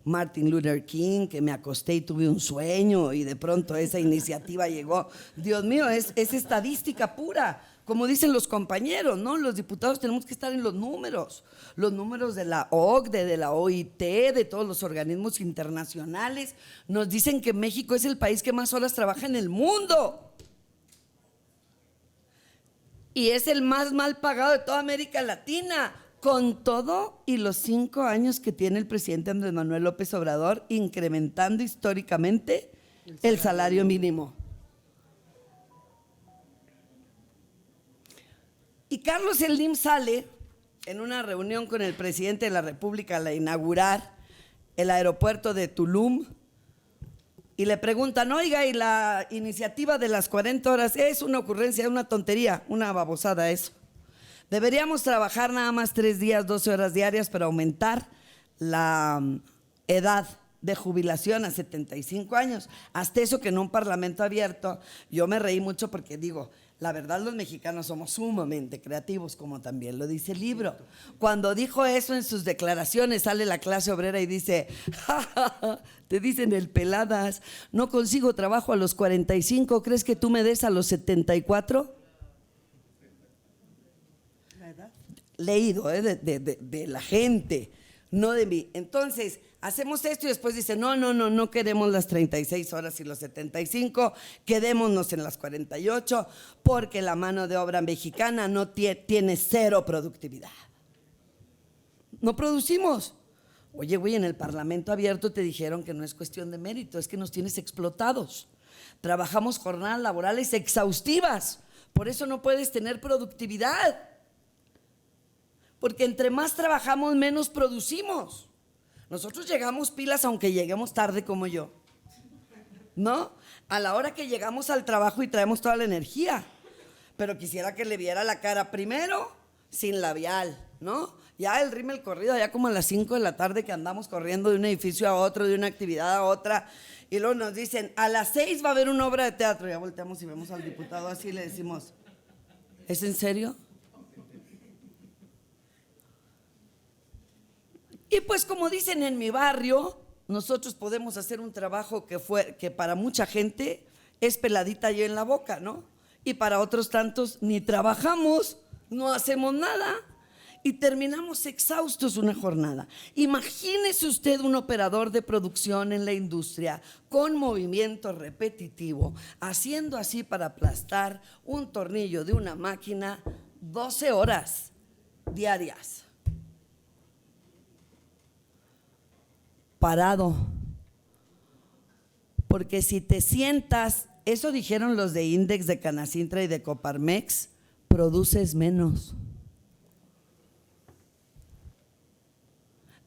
[SPEAKER 4] Martin Luther King, que me acosté y tuve un sueño y de pronto esa iniciativa llegó. Dios mío, es estadística pura. Como dicen los compañeros, ¿no? Los diputados tenemos que estar en los números de la OCDE, de la OIT, de todos los organismos internacionales. Nos dicen que México es el país que más horas trabaja en el mundo. Y es el más mal pagado de toda América Latina, con todo y los 5 años que tiene el presidente Andrés Manuel López Obrador, incrementando históricamente el salario mínimo. Y Carlos Slim sale en una reunión con el presidente de la República al inaugurar el aeropuerto de Tulum y le preguntan, oiga, ¿y la iniciativa de las 40 horas? Es una ocurrencia, una tontería, una babosada eso. Deberíamos trabajar nada más 3 días, 12 horas diarias para aumentar la edad de jubilación a 75 años. Hasta eso que en un parlamento abierto, yo me reí mucho porque digo, la verdad los mexicanos somos sumamente creativos, como también lo dice el libro. Cuando dijo eso en sus declaraciones, sale la clase obrera y dice, ja, ja, ja, te dicen el peladas, no consigo trabajo a los 45, ¿crees que tú me des a los 74? Leído de la gente, no de mí. Entonces, hacemos esto y después dice, no queremos las 36 horas y los 75, quedémonos en las 48, porque la mano de obra mexicana no tiene cero productividad. No producimos. Oye, güey, en el Parlamento abierto te dijeron que no es cuestión de mérito, es que nos tienes explotados. Trabajamos jornadas laborales exhaustivas, por eso no puedes tener productividad. Porque entre más trabajamos, menos producimos. Nosotros llegamos pilas aunque lleguemos tarde como yo, ¿no? A la hora que llegamos al trabajo y traemos toda la energía. Pero quisiera que le viera la cara primero sin labial, ¿no? Ya el rímel corrido, ya como a las 5 de la tarde que andamos corriendo de un edificio a otro, de una actividad a otra. Y luego nos dicen, a las 6 va a haber una obra de teatro. Ya volteamos y vemos al diputado así y le decimos, ¿es en serio? Y pues como dicen en mi barrio, nosotros podemos hacer un trabajo que para mucha gente es peladita y en la boca, ¿no? Y para otros tantos ni trabajamos, no hacemos nada y terminamos exhaustos una jornada. Imagínese usted un operador de producción en la industria con movimiento repetitivo, haciendo así para aplastar un tornillo de una máquina 12 horas diarias. Parado, porque si te sientas, eso dijeron los de Index, de Canacintra y de Coparmex, produces menos.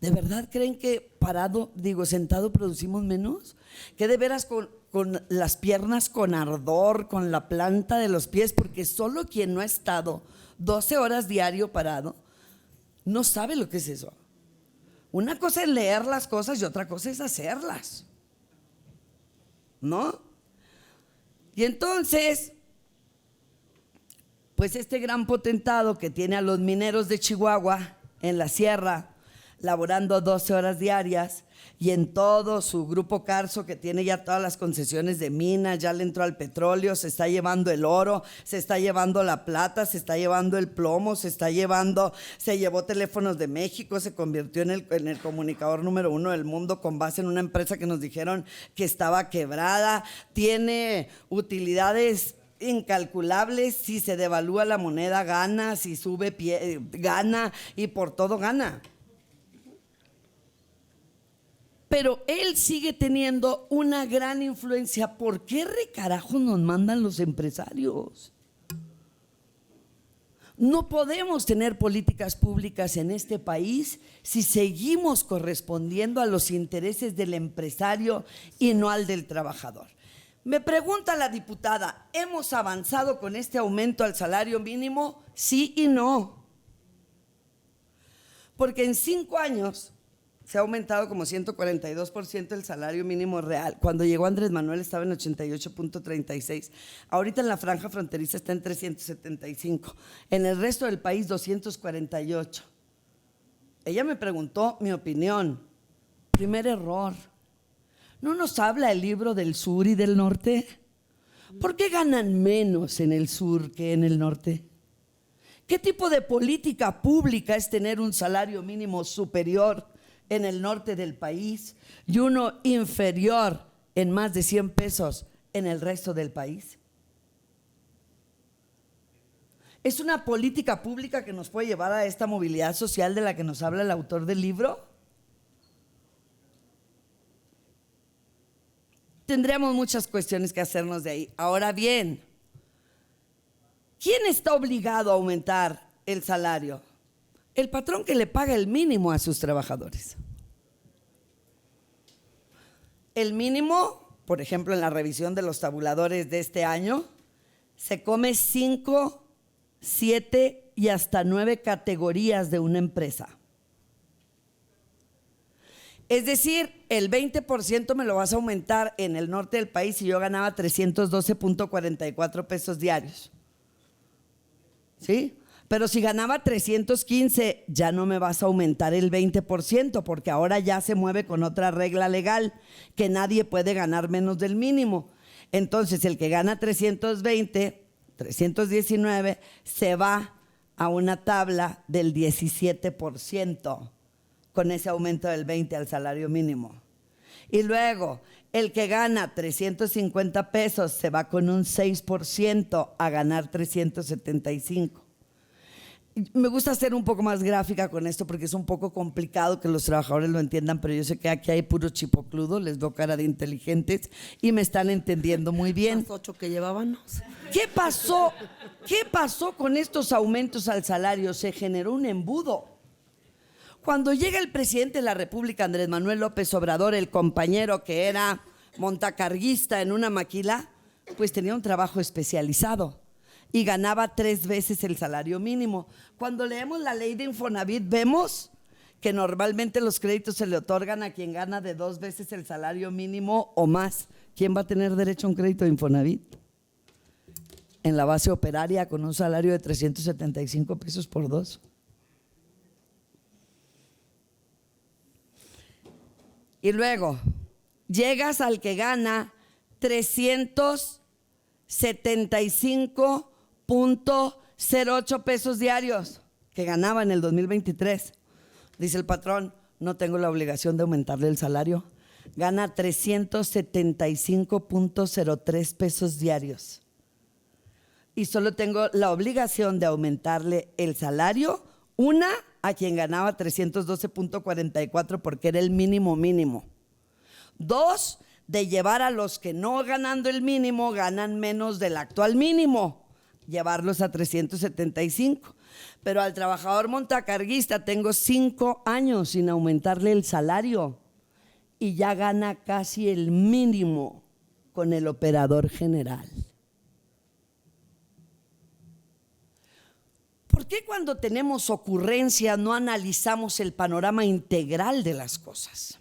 [SPEAKER 4] ¿De verdad creen que parado, sentado producimos menos? ¿Que de veras con las piernas con ardor, con la planta de los pies? Porque solo quien no ha estado 12 horas diario parado no sabe lo que es eso. Una cosa es leer las cosas y otra cosa es hacerlas, ¿no? Y entonces, pues este gran potentado que tiene a los mineros de Chihuahua en la sierra, laborando 12 horas diarias, y en todo su grupo Carso, que tiene ya todas las concesiones de minas, ya le entró al petróleo, se está llevando el oro, se está llevando la plata, se está llevando el plomo, se llevó Teléfonos de México, se convirtió en el comunicador número 1 del mundo con base en una empresa que nos dijeron que estaba quebrada, tiene utilidades incalculables. Si se devalúa la moneda gana, si sube gana, y por todo gana. Pero él sigue teniendo una gran influencia. ¿Por qué recarajo nos mandan los empresarios? No podemos tener políticas públicas en este país si seguimos correspondiendo a los intereses del empresario y no al del trabajador. Me pregunta la diputada, ¿hemos avanzado con este aumento al salario mínimo? Sí y no. Porque en 5 años se ha aumentado como 142% el salario mínimo real. Cuando llegó Andrés Manuel estaba en 88.36. Ahorita en la franja fronteriza está en 375. En el resto del país 248. Ella me preguntó mi opinión. Primer error. ¿No nos habla el libro del sur y del norte? ¿Por qué ganan menos en el sur que en el norte? ¿Qué tipo de política pública es tener un salario mínimo superior en el norte del país y uno inferior en más de 100 pesos en el resto del país? ¿Es una política pública que nos puede llevar a esta movilidad social de la que nos habla el autor del libro? Tendríamos muchas cuestiones que hacernos de ahí. Ahora bien, ¿quién está obligado a aumentar el salario? El patrón que le paga el mínimo a sus trabajadores. El mínimo, por ejemplo, en la revisión de los tabuladores de este año, se come 5, 7 y hasta 9 categorías de una empresa. Es decir, el 20% me lo vas a aumentar en el norte del país y yo ganaba 312.44 pesos diarios. ¿Sí? Pero si ganaba 315, ya no me vas a aumentar el 20%, porque ahora ya se mueve con otra regla legal, que nadie puede ganar menos del mínimo. Entonces, el que gana 320, 319, se va a una tabla del 17%, con ese aumento del 20 al salario mínimo. Y luego, el que gana 350 pesos se va con un 6% a ganar 375. Me gusta ser un poco más gráfica con esto porque es un poco complicado que los trabajadores lo entiendan, pero yo sé que aquí hay puro chipocludo, les veo cara de inteligentes y me están entendiendo muy bien.
[SPEAKER 1] Los 8 que llevábamos.
[SPEAKER 4] ¿Qué pasó? ¿Qué pasó con estos aumentos al salario? Se generó un embudo. Cuando llega el presidente de la República, Andrés Manuel López Obrador, el compañero que era montacarguista en una maquila, pues tenía un trabajo especializado y ganaba 3 veces el salario mínimo. Cuando leemos la ley de Infonavit, vemos que normalmente los créditos se le otorgan a quien gana de 2 veces el salario mínimo o más. ¿Quién va a tener derecho a un crédito de Infonavit? En la base operaria con un salario de 375 pesos por 2. Y luego llegas al que gana 375.08 pesos diarios, que ganaba en el 2023. Dice el patrón, no tengo la obligación de aumentarle el salario. Gana 375.03 pesos diarios. Y solo tengo la obligación de aumentarle el salario, una, a quien ganaba 312.44 porque era el mínimo. 2, de llevar a los que no ganando el mínimo ganan menos del actual mínimo, llevarlos a 375. Pero al trabajador montacarguista tengo 5 años sin aumentarle el salario y ya gana casi el mínimo con el operador general. ¿Por qué cuando tenemos ocurrencias no analizamos el panorama integral de las cosas?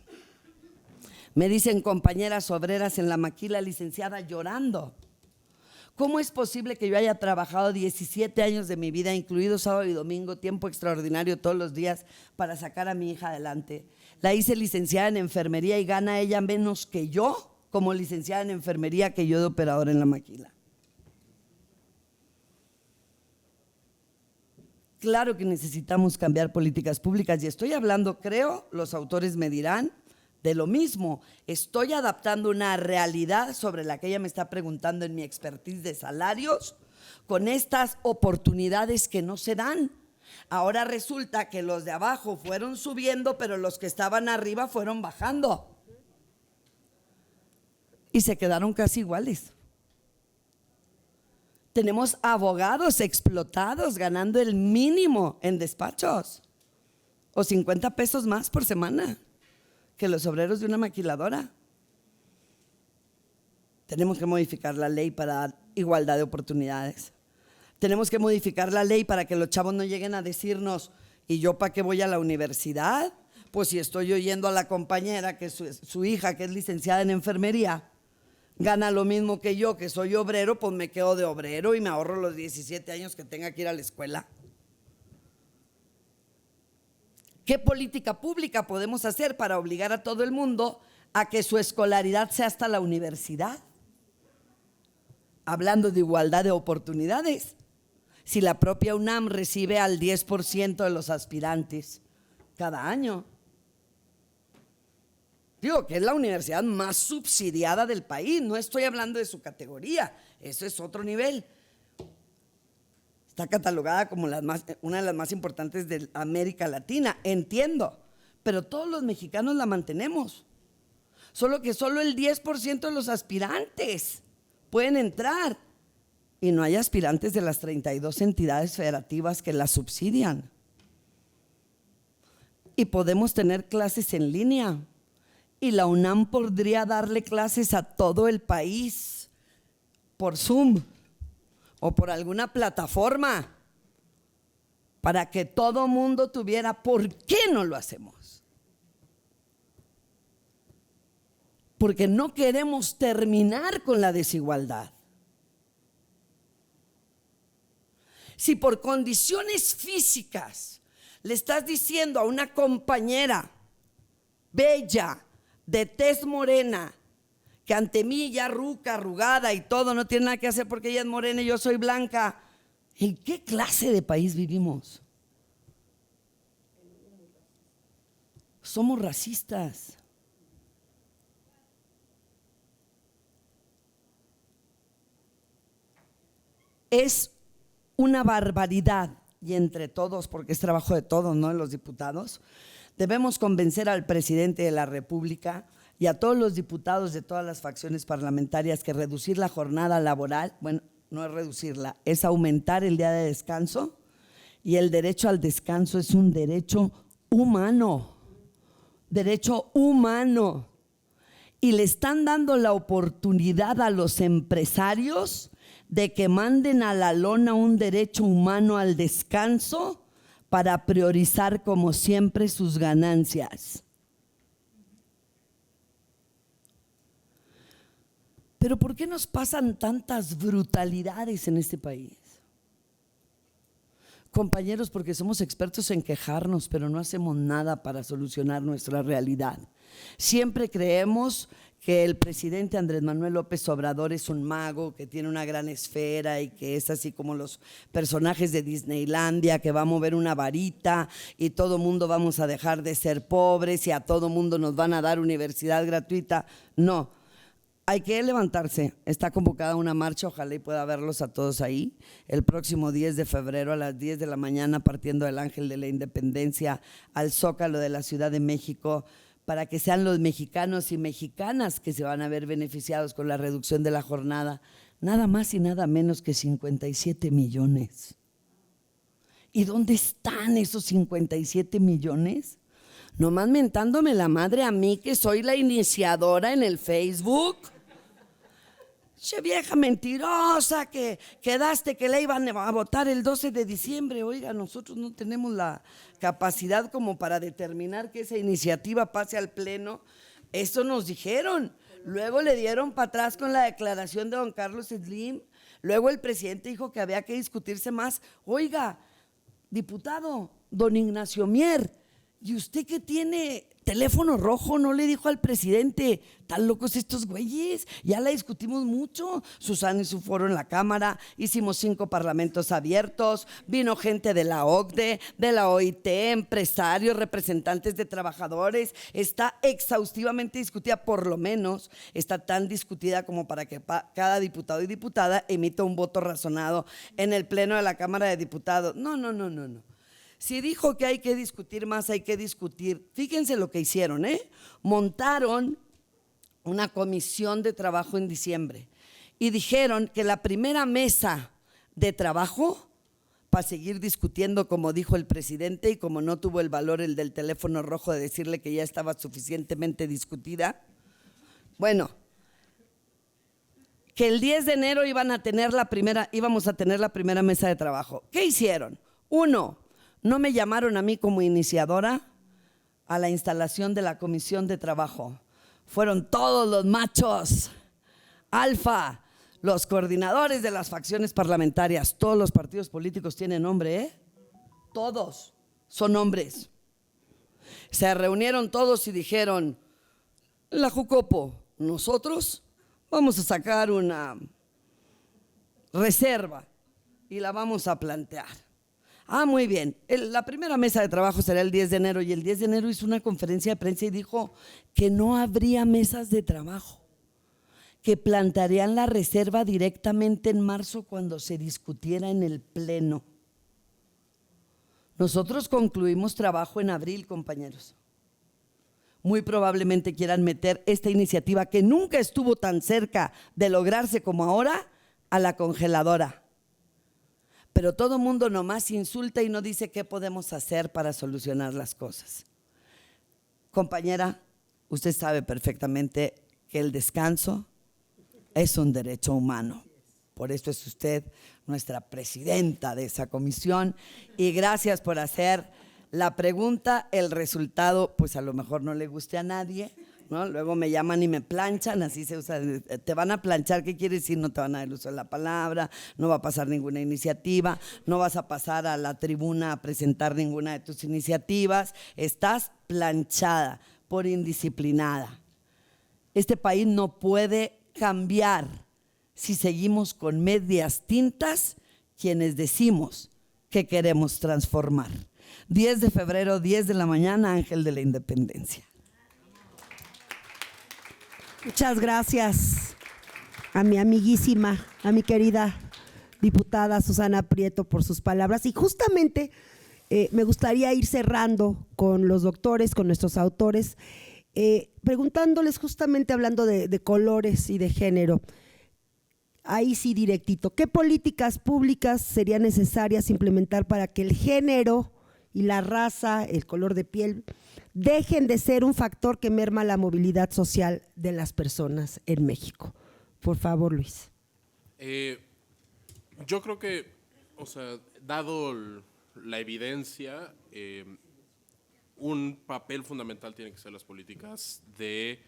[SPEAKER 4] Me dicen compañeras obreras en la maquila, licenciada, llorando. ¿Cómo es posible que yo haya trabajado 17 años de mi vida, incluido sábado y domingo, tiempo extraordinario todos los días, para sacar a mi hija adelante? La hice licenciada en enfermería y gana ella menos que yo como licenciada en enfermería que yo de operador en la maquila. Claro que necesitamos cambiar políticas públicas y estoy hablando, creo, los autores me dirán, de lo mismo. Estoy adaptando una realidad sobre la que ella me está preguntando en mi expertise de salarios con estas oportunidades que no se dan. Ahora resulta que los de abajo fueron subiendo, pero los que estaban arriba fueron bajando. Y se quedaron casi iguales. Tenemos abogados explotados ganando el mínimo en despachos o 50 pesos más por semana que los obreros de una maquiladora. Tenemos que modificar la ley para dar igualdad de oportunidades. Tenemos que modificar la ley para que los chavos no lleguen a decirnos, ¿y yo para qué voy a la universidad? Pues si estoy oyendo a la compañera que su hija, que es licenciada en enfermería, gana lo mismo que yo, que soy obrero, pues me quedo de obrero y me ahorro los 17 años que tenga que ir a la escuela. ¿Qué política pública podemos hacer para obligar a todo el mundo a que su escolaridad sea hasta la universidad? Hablando de igualdad de oportunidades, si la propia UNAM recibe al 10% de los aspirantes cada año. Digo que es la universidad más subsidiada del país, no estoy hablando de su categoría, eso es otro nivel. Está catalogada como una de las más importantes de América Latina, entiendo, pero todos los mexicanos la mantenemos. Solo que solo el 10% de los aspirantes pueden entrar y no hay aspirantes de las 32 entidades federativas que la subsidian. Y podemos tener clases en línea. Y la UNAM podría darle clases a todo el país por Zoom o por alguna plataforma para que todo mundo tuviera. ¿Por qué no lo hacemos? porque no queremos terminar con la desigualdad. Si por condiciones físicas le estás diciendo a una compañera bella, de tez morena, que ante mí ya ruca, arrugada y todo, no tiene nada que hacer porque ella es morena y yo soy blanca, ¿en qué clase de país vivimos? Somos racistas. Es una barbaridad, y entre todos, porque es trabajo de todos, ¿no?, de los diputados, debemos convencer al presidente de la República y a todos los diputados de todas las facciones parlamentarias que reducir la jornada laboral, bueno, no es reducirla, es aumentar el día de descanso, y el derecho al descanso es un derecho humano, y le están dando la oportunidad a los empresarios de que manden a la lona un derecho humano al descanso para priorizar como siempre sus ganancias. Pero ¿por qué nos pasan tantas brutalidades en este país? Compañeros, porque somos expertos en quejarnos, pero no hacemos nada para solucionar nuestra realidad. Siempre creemos que el presidente Andrés Manuel López Obrador es un mago, que tiene una gran esfera y que es así como los personajes de Disneylandia, que va a mover una varita y todo mundo vamos a dejar de ser pobres y a todo mundo nos van a dar universidad gratuita. No, hay que levantarse. Está convocada una marcha, ojalá y pueda verlos a todos ahí, el próximo 10 de febrero a las 10 de la mañana, partiendo del Ángel de la Independencia al Zócalo de la Ciudad de México, para que sean los mexicanos y mexicanas que se van a ver beneficiados con la reducción de la jornada, nada más y nada menos que 57 millones. ¿Y dónde están esos 57 millones? Nomás mentándome la madre a mí, que soy la iniciadora en el Facebook. Che vieja mentirosa, que quedaste que le iban a votar el 12 de diciembre. Oiga, nosotros no tenemos la capacidad como para determinar que esa iniciativa pase al pleno. Eso nos dijeron. Luego le dieron para atrás con la declaración de don Carlos Slim. Luego el presidente dijo que había que discutirse más. Oiga, diputado, don Ignacio Mier, ¿y usted que tiene teléfono rojo no le dijo al presidente? ¿Tan locos estos güeyes? Ya la discutimos mucho. Susana y su foro en la Cámara, hicimos 5 parlamentos abiertos, vino gente de la OCDE, de la OIT, empresarios, representantes de trabajadores. Está exhaustivamente discutida, por lo menos está tan discutida como para que cada diputado y diputada emita un voto razonado en el pleno de la Cámara de Diputados. No. Si dijo que hay que discutir más, hay que discutir. Fíjense lo que hicieron, montaron una comisión de trabajo en diciembre y dijeron que la primera mesa de trabajo, para seguir discutiendo, como dijo el presidente, y como no tuvo el valor el del teléfono rojo de decirle que ya estaba suficientemente discutida, bueno, que el 10 de enero íbamos a tener la primera mesa de trabajo. ¿Qué hicieron? 1, no me llamaron a mí como iniciadora a la instalación de la comisión de trabajo. Fueron todos los machos alfa, los coordinadores de las facciones parlamentarias. Todos los partidos políticos tienen nombre, todos son hombres. Se reunieron todos y dijeron: la Jucopo, nosotros vamos a sacar una reserva y la vamos a plantear. Muy bien, la primera mesa de trabajo será el 10 de enero y el 10 de enero hizo una conferencia de prensa y dijo que no habría mesas de trabajo, que plantearían la reserva directamente en marzo cuando se discutiera en el pleno. Nosotros concluimos trabajo en abril, compañeros. Muy probablemente quieran meter esta iniciativa, que nunca estuvo tan cerca de lograrse como ahora, a la congeladora. Pero todo mundo nomás insulta y no dice qué podemos hacer para solucionar las cosas. Compañera, usted sabe perfectamente que el descanso es un derecho humano. Por eso es usted nuestra presidenta de esa comisión, y gracias por hacer la pregunta. El resultado, pues a lo mejor no le guste a nadie, ¿no? Luego me llaman y me planchan, así se usa. Te van a planchar, ¿qué quiere decir? No te van a dar el uso de la palabra, no va a pasar ninguna iniciativa, no vas a pasar a la tribuna a presentar ninguna de tus iniciativas. Estás planchada por indisciplinada. Este país no puede cambiar si seguimos con medias tintas quienes decimos que queremos transformar. 10 de febrero, 10 de la mañana, Ángel de la Independencia.
[SPEAKER 1] Muchas gracias a mi amiguísima, a mi querida diputada Susana Prieto por sus palabras. Y justamente me gustaría ir cerrando con los doctores, con nuestros autores, preguntándoles justamente hablando de colores y de género. Ahí sí directito, ¿qué políticas públicas serían necesarias implementar para que el género y la raza, el color de piel, dejen de ser un factor que merma la movilidad social de las personas en México? Por favor, Luis.
[SPEAKER 2] Yo creo que, o sea, dado la evidencia, un papel fundamental tiene que ser las políticas de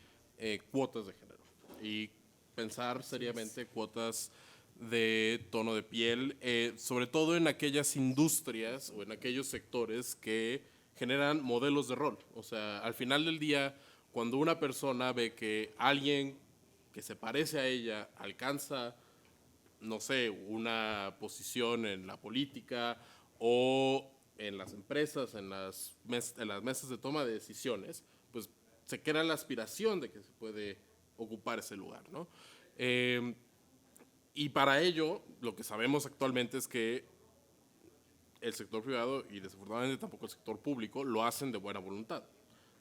[SPEAKER 2] cuotas de género y pensar seriamente cuotas de tono de piel, sobre todo en aquellas industrias o en aquellos sectores que generan modelos de rol. O sea, al final del día, cuando una persona ve que alguien que se parece a ella alcanza, no sé, una posición en la política o en las empresas, en las mesas de toma de decisiones, pues se crea la aspiración de que se puede ocupar ese lugar, ¿no? Y para ello, lo que sabemos actualmente es que el sector privado y desafortunadamente tampoco el sector público lo hacen de buena voluntad,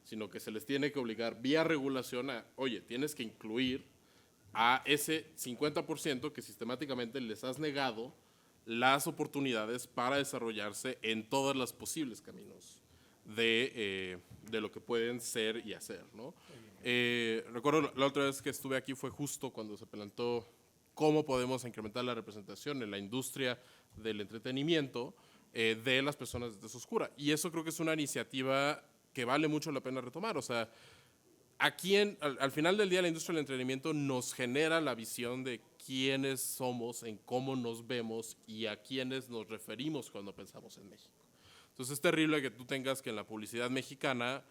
[SPEAKER 2] sino que se les tiene que obligar vía regulación a, oye, tienes que incluir a ese 50% que sistemáticamente les has negado las oportunidades para desarrollarse en todos los posibles caminos de lo que pueden ser y hacer, ¿no? Recuerdo la otra vez que estuve aquí fue justo cuando se planteó cómo podemos incrementar la representación en la industria del entretenimiento de las personas de tez oscura. Y eso creo que es una iniciativa que vale mucho la pena retomar. O sea, aquí al final del día la industria del entretenimiento nos genera la visión de quiénes somos, en cómo nos vemos y a quiénes nos referimos cuando pensamos en México. Entonces es terrible que tú tengas que en la publicidad mexicana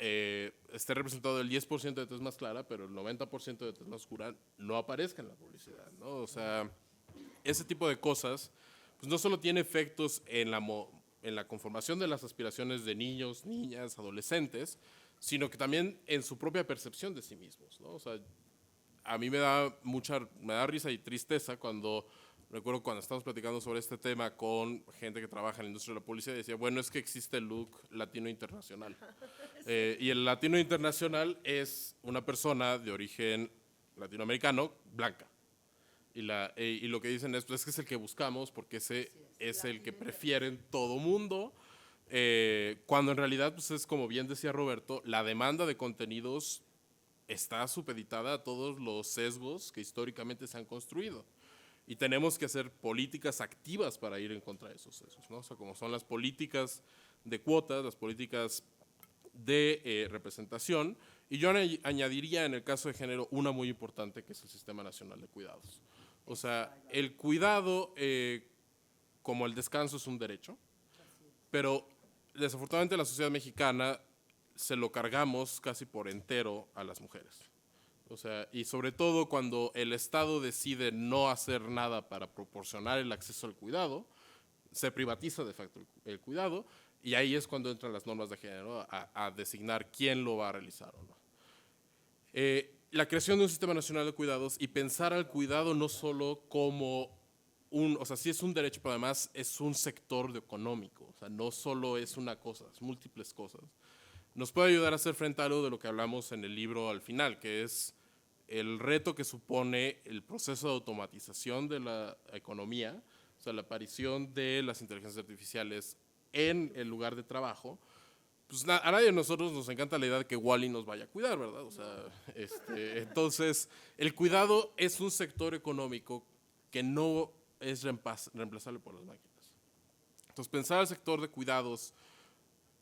[SPEAKER 2] esté representado el 10% de tez más clara, pero el 90% de tez más oscura no aparezca en la publicidad, ¿no? O sea, ese tipo de cosas pues no solo tiene efectos en la conformación de las aspiraciones de niños, niñas, adolescentes, sino que también en su propia percepción de sí mismos, ¿no? O sea, a mí me da risa y tristeza cuando recuerdo cuando estábamos platicando sobre este tema con gente que trabaja en la industria de la publicidad, decía, bueno, es que existe el look latino internacional. Y el latino internacional es una persona de origen latinoamericano, blanca. Y lo que dicen es, pues, es que es el que buscamos porque ese es el que prefieren todo mundo. Cuando en realidad, pues es como bien decía Roberto, la demanda de contenidos está supeditada a todos los sesgos que históricamente se han construido. Y tenemos que hacer políticas activas para ir en contra de esos sesgos, ¿no? O sea, como son las políticas de cuotas, las políticas de representación. Y yo añadiría en el caso de género una muy importante que es el Sistema Nacional de Cuidados. O sea, el cuidado, como el descanso, es un derecho, pero desafortunadamente la sociedad mexicana se lo cargamos casi por entero a las mujeres. O sea, y sobre todo cuando el Estado decide no hacer nada para proporcionar el acceso al cuidado, se privatiza de facto el cuidado, y ahí es cuando entran las normas de género a designar quién lo va a realizar o no. La creación de un Sistema Nacional de Cuidados y pensar al cuidado no solo como o sea, sí es un derecho, pero además es un sector económico. O sea, no solo es una cosa, es múltiples cosas. Nos puede ayudar a hacer frente a algo de lo que hablamos en el libro al final, que es el reto que supone el proceso de automatización de la economía, o sea, la aparición de las inteligencias artificiales en el lugar de trabajo. Pues a nadie de nosotros nos encanta la idea de que Wall-E nos vaya a cuidar, ¿verdad? O sea, entonces, el cuidado es un sector económico que no es reemplazable por las máquinas. Entonces, pensar el sector de cuidados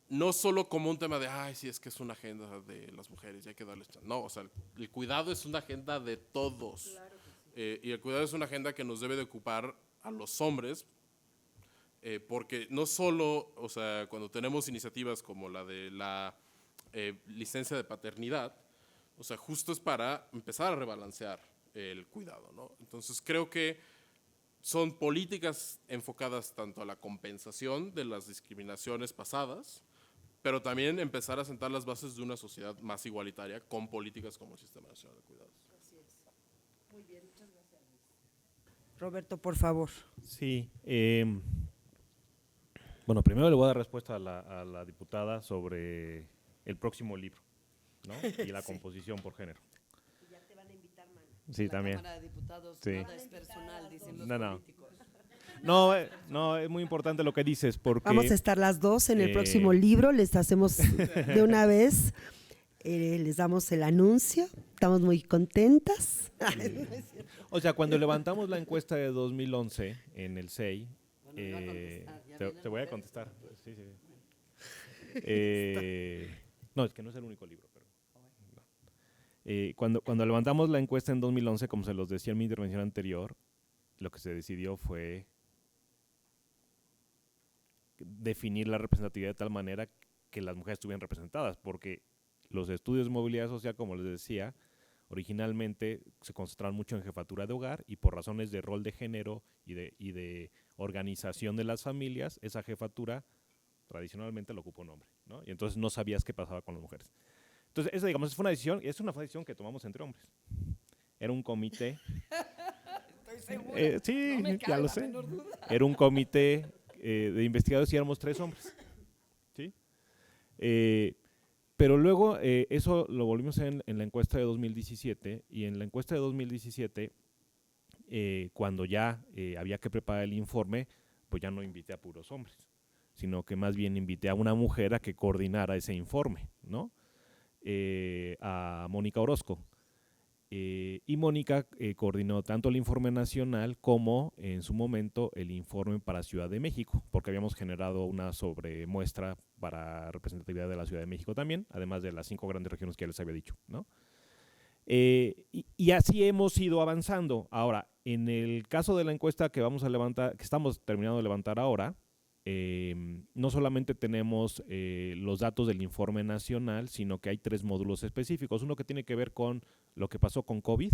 [SPEAKER 2] no solo como un tema de, ay, sí, es que es una agenda de las mujeres y hay que darles chance. No, o sea, el cuidado es una agenda de todos. Claro que sí. Y el cuidado es una agenda que nos debe de ocupar a los hombres, porque no solo, o sea, cuando tenemos iniciativas como la de la licencia de paternidad, o sea, justo es para empezar a rebalancear el cuidado, ¿no? Entonces creo que son políticas enfocadas tanto a la compensación de las discriminaciones pasadas, pero también empezar a sentar las bases de una sociedad más igualitaria con políticas como el Sistema Nacional de Cuidados.
[SPEAKER 1] Así es. Muy bien, muchas gracias. Roberto, por favor.
[SPEAKER 3] Sí. Bueno, primero le voy a dar respuesta a la diputada sobre el próximo libro, ¿no? Y la composición por género.
[SPEAKER 1] Y ya te van a invitar, man.
[SPEAKER 3] Sí,
[SPEAKER 4] La
[SPEAKER 3] también.
[SPEAKER 4] Cámara de Diputados,
[SPEAKER 3] Sí.
[SPEAKER 4] nada es personal, dicen los
[SPEAKER 3] No.
[SPEAKER 4] políticos.
[SPEAKER 3] No, es muy importante lo que dices porque…
[SPEAKER 1] Vamos a estar las dos en el próximo libro, les hacemos de una vez, les damos el anuncio, estamos muy contentas.
[SPEAKER 3] O sea, cuando levantamos la encuesta de 2011 en el SEI, te voy a contestar. Sí. No, es que no es el único libro. Pero, no. Cuando levantamos la encuesta en 2011, como se los decía en mi intervención anterior, lo que se decidió fue definir la representatividad de tal manera que las mujeres estuvieran representadas, porque los estudios de movilidad social, como les decía, originalmente se concentraban mucho en jefatura de hogar y por razones de rol de género y de organización de las familias, esa jefatura tradicionalmente lo ocupó un hombre, ¿no? Y entonces no sabías qué pasaba con las mujeres. Entonces, esa, digamos, fue una decisión que tomamos entre hombres. Era un comité.
[SPEAKER 4] Estoy segura.
[SPEAKER 3] Sí,
[SPEAKER 4] No me
[SPEAKER 3] ya
[SPEAKER 4] cabe
[SPEAKER 3] lo
[SPEAKER 4] la
[SPEAKER 3] sé.
[SPEAKER 4] menor duda.
[SPEAKER 3] Era un comité de investigadores y éramos 3 hombres. ¿Sí? Pero luego eso lo volvimos en la encuesta de 2017 y en la encuesta de 2017, cuando ya había que preparar el informe, pues ya no invité a puros hombres, sino que más bien invité a una mujer a que coordinara ese informe, ¿no? A Mónica Orozco. Y Mónica coordinó tanto el informe nacional como en su momento el informe para Ciudad de México, porque habíamos generado una sobremuestra para representatividad de la Ciudad de México también, además de las 5 grandes regiones que ya les había dicho, ¿no? Y así hemos ido avanzando. Ahora, en el caso de la encuesta que vamos a levantar, que estamos terminando de levantar ahora, no solamente tenemos los datos del informe nacional, sino que hay 3 módulos específicos. Uno que tiene que ver con lo que pasó con COVID,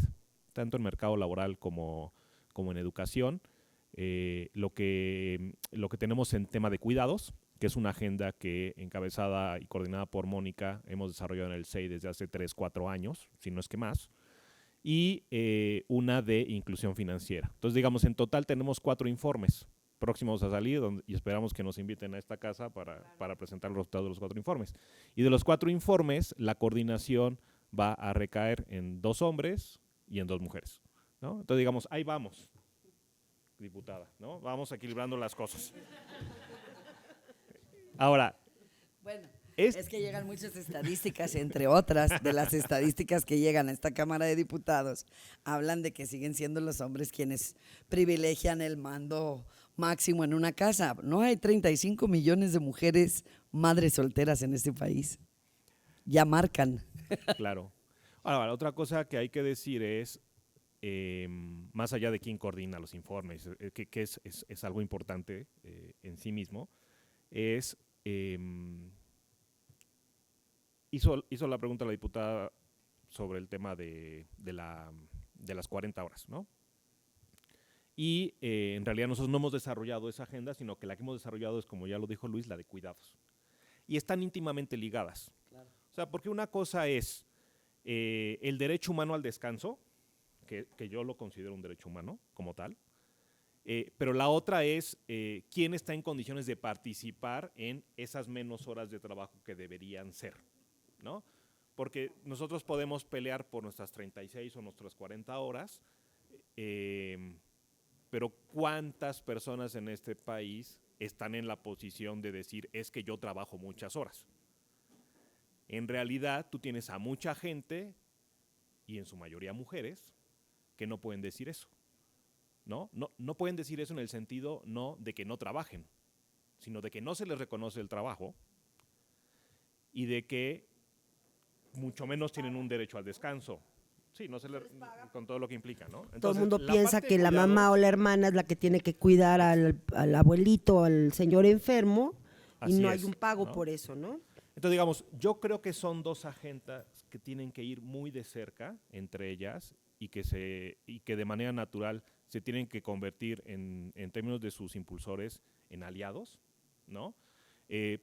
[SPEAKER 3] tanto en mercado laboral como en educación. Lo que tenemos en tema de cuidados, que es una agenda que encabezada y coordinada por Mónica hemos desarrollado en el SEI desde hace 3-4 años, si no es que más. Y una de inclusión financiera. Entonces, digamos, en total tenemos 4 informes próximos a salir y esperamos que nos inviten a esta casa para presentar los resultados de los 4 informes. Y de los 4 informes, la coordinación va a recaer en 2 hombres y en 2 mujeres, ¿no? Entonces, digamos, ahí vamos, diputada, ¿no? Vamos equilibrando las cosas. Ahora,
[SPEAKER 4] bueno, es que llegan muchas estadísticas, entre otras de las estadísticas que llegan a esta Cámara de Diputados, hablan de que siguen siendo los hombres quienes privilegian el mando máximo en una casa. No hay 35 millones de mujeres madres solteras en este país. Ya marcan.
[SPEAKER 3] Claro. Ahora, otra cosa que hay que decir es, más allá de quién coordina los informes, que es algo importante en sí mismo, es… Hizo la pregunta la diputada sobre el tema de las 40 horas, ¿no? Y en realidad nosotros no hemos desarrollado esa agenda, sino que la que hemos desarrollado es, como ya lo dijo Luis, la de cuidados. Y están íntimamente ligadas. Claro. O sea, porque una cosa es el derecho humano al descanso, que yo lo considero un derecho humano como tal, pero la otra es quién está en condiciones de participar en esas menos horas de trabajo que deberían ser, ¿no? Porque nosotros podemos pelear por nuestras 36 o nuestras 40 horas, pero ¿cuántas personas en este país están en la posición de decir es que yo trabajo muchas horas? En realidad tú tienes a mucha gente, y en su mayoría mujeres, que no pueden decir eso. No pueden decir eso en el sentido no de que no trabajen, sino de que no se les reconoce el trabajo y de que mucho menos tienen un derecho al descanso. Sí, no se le, con todo lo que implica, ¿no? Entonces,
[SPEAKER 1] Todo el mundo
[SPEAKER 3] la
[SPEAKER 1] piensa
[SPEAKER 3] parte
[SPEAKER 1] que
[SPEAKER 3] de
[SPEAKER 1] la
[SPEAKER 3] cuidados-
[SPEAKER 1] mamá o la hermana es la que tiene que cuidar al abuelito, al señor enfermo, y
[SPEAKER 3] Así
[SPEAKER 1] no
[SPEAKER 3] es,
[SPEAKER 1] hay un pago
[SPEAKER 3] ¿no?
[SPEAKER 1] por eso, ¿no?
[SPEAKER 3] Entonces, digamos, yo creo que son dos agendas que tienen que ir muy de cerca entre ellas y que de manera natural se tienen que convertir en términos de sus impulsores en aliados, ¿no?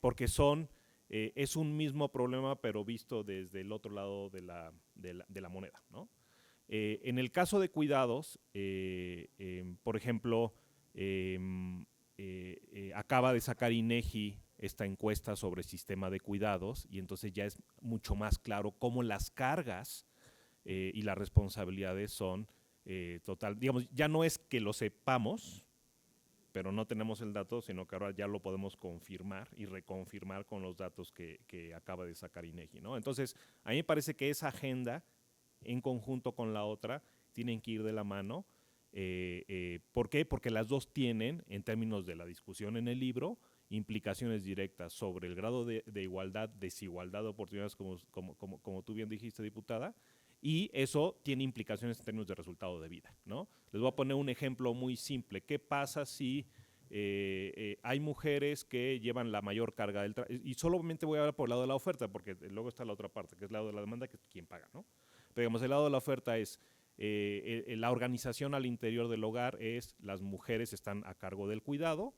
[SPEAKER 3] Porque es un mismo problema, pero visto desde el otro lado de la moneda, ¿no? En el caso de cuidados, por ejemplo, acaba de sacar INEGI esta encuesta sobre sistema de cuidados y entonces ya es mucho más claro cómo las cargas y las responsabilidades son total. Digamos, ya no es que lo sepamos, pero no tenemos el dato, sino que ahora ya lo podemos confirmar y reconfirmar con los datos que acaba de sacar INEGI, ¿no? Entonces, a mí me parece que esa agenda, en conjunto con la otra, tienen que ir de la mano. ¿Por qué? Porque las dos tienen, en términos de la discusión en el libro, implicaciones directas sobre el grado de igualdad, desigualdad de oportunidades, como tú bien dijiste, diputada, y eso tiene implicaciones en términos de resultado de vida, ¿no? Les voy a poner un ejemplo muy simple. ¿Qué pasa si hay mujeres que llevan la mayor carga del trabajo? Y solamente voy a hablar por el lado de la oferta, porque luego está la otra parte, que es el lado de la demanda, que es quien paga, ¿no? Pero digamos, el lado de la oferta es la organización al interior del hogar es las mujeres están a cargo del cuidado,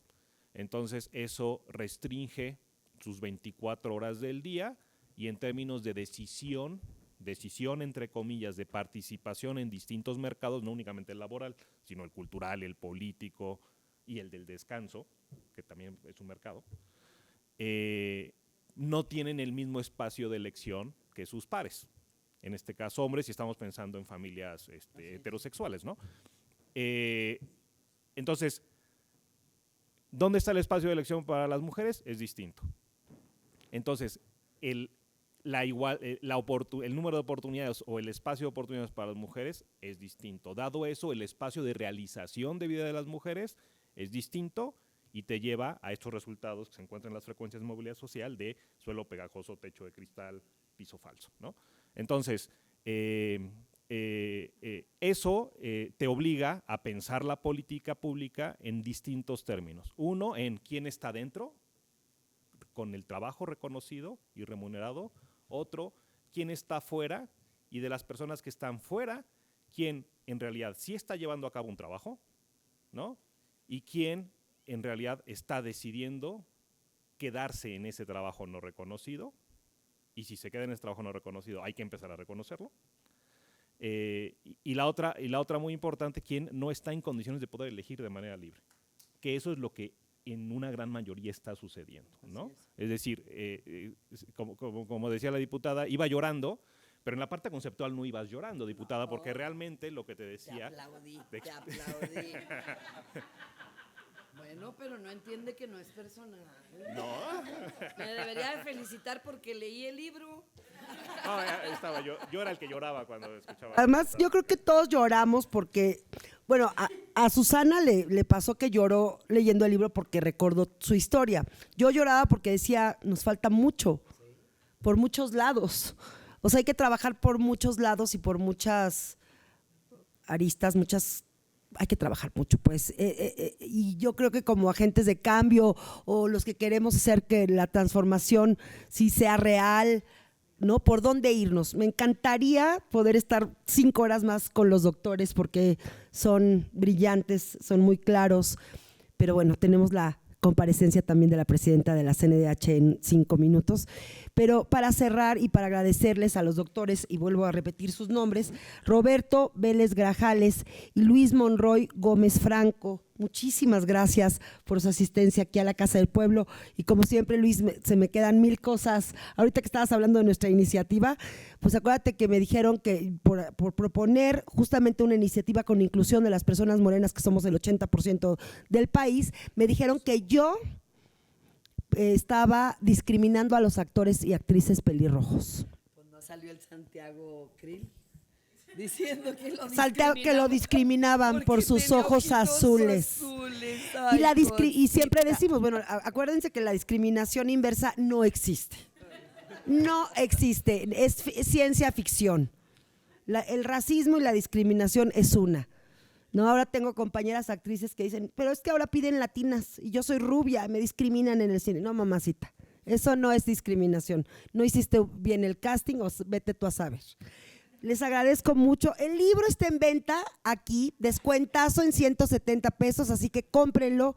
[SPEAKER 3] entonces eso restringe sus 24 horas del día y en términos de decisión entre comillas, de participación en distintos mercados, no únicamente el laboral, sino el cultural, el político y el del descanso, que también es un mercado, no tienen el mismo espacio de elección que sus pares. En este caso, hombres, si estamos pensando en familias heterosexuales, ¿no? Entonces, ¿dónde está el espacio de elección para las mujeres? Es distinto. Entonces, el número de oportunidades o el espacio de oportunidades para las mujeres es distinto. Dado eso, el espacio de realización de vida de las mujeres es distinto y te lleva a estos resultados que se encuentran en las frecuencias de movilidad social de suelo pegajoso, techo de cristal, piso falso, ¿no? Entonces, eso te obliga a pensar la política pública en distintos términos. Uno, en quién está dentro, con el trabajo reconocido y remunerado. Otro, quién está fuera y de las personas que están fuera, quién en realidad sí está llevando a cabo un trabajo, ¿no? Y quién en realidad está decidiendo quedarse en ese trabajo no reconocido. Y si se queda en ese trabajo no reconocido, hay que empezar a reconocerlo. Y la otra muy importante, quién no está en condiciones de poder elegir de manera libre. Que eso es lo que en una gran mayoría está sucediendo, ¿no? Es decir, como decía la diputada, iba llorando, pero en la parte conceptual no ibas llorando, diputada, porque realmente lo que te decía...
[SPEAKER 4] Te aplaudí. Bueno, pero no entiende que no es personal.
[SPEAKER 3] No.
[SPEAKER 4] Me debería de felicitar porque leí el libro.
[SPEAKER 3] No, estaba yo era el que lloraba cuando escuchaba.
[SPEAKER 1] Además, yo creo que todos lloramos porque, bueno, a Susana le pasó que lloró leyendo el libro porque recordó su historia. Yo lloraba porque decía, nos falta mucho, por muchos lados. O sea, hay que trabajar por muchos lados y por muchas aristas, hay que trabajar mucho, pues. Y yo creo que como agentes de cambio o los que queremos hacer que la transformación sí sea real, ¿no? ¿Por dónde irnos? Me encantaría poder estar 5 horas más con los doctores porque son brillantes, son muy claros, pero bueno, tenemos la comparecencia también de la presidenta de la CNDH en 5 minutos. Pero para cerrar y para agradecerles a los doctores, y vuelvo a repetir sus nombres, Roberto Vélez Grajales y Luis Monroy Gómez Franco, muchísimas gracias por su asistencia aquí a la Casa del Pueblo. Y como siempre, Luis, se me quedan 1000 cosas. Ahorita que estabas hablando de nuestra iniciativa, pues acuérdate que me dijeron que por proponer justamente una iniciativa con inclusión de las personas morenas, que somos el 80% del país, me dijeron que yo estaba discriminando a los actores y actrices pelirrojos.
[SPEAKER 4] Pues no salió el Santiago Krill diciendo que
[SPEAKER 1] lo discriminaban por sus ojos azules.
[SPEAKER 4] Ay,
[SPEAKER 1] Y siempre decimos, bueno, acuérdense que la discriminación inversa no existe. no existe, es ciencia ficción. El racismo y la discriminación es una. No, ahora tengo compañeras actrices que dicen, pero es que ahora piden latinas y yo soy rubia, me discriminan en el cine. No, mamacita, eso no es discriminación. No hiciste bien el casting o vete tú a saber. Les agradezco mucho. El libro está en venta aquí, descuentazo en 170 pesos, así que cómprenlo.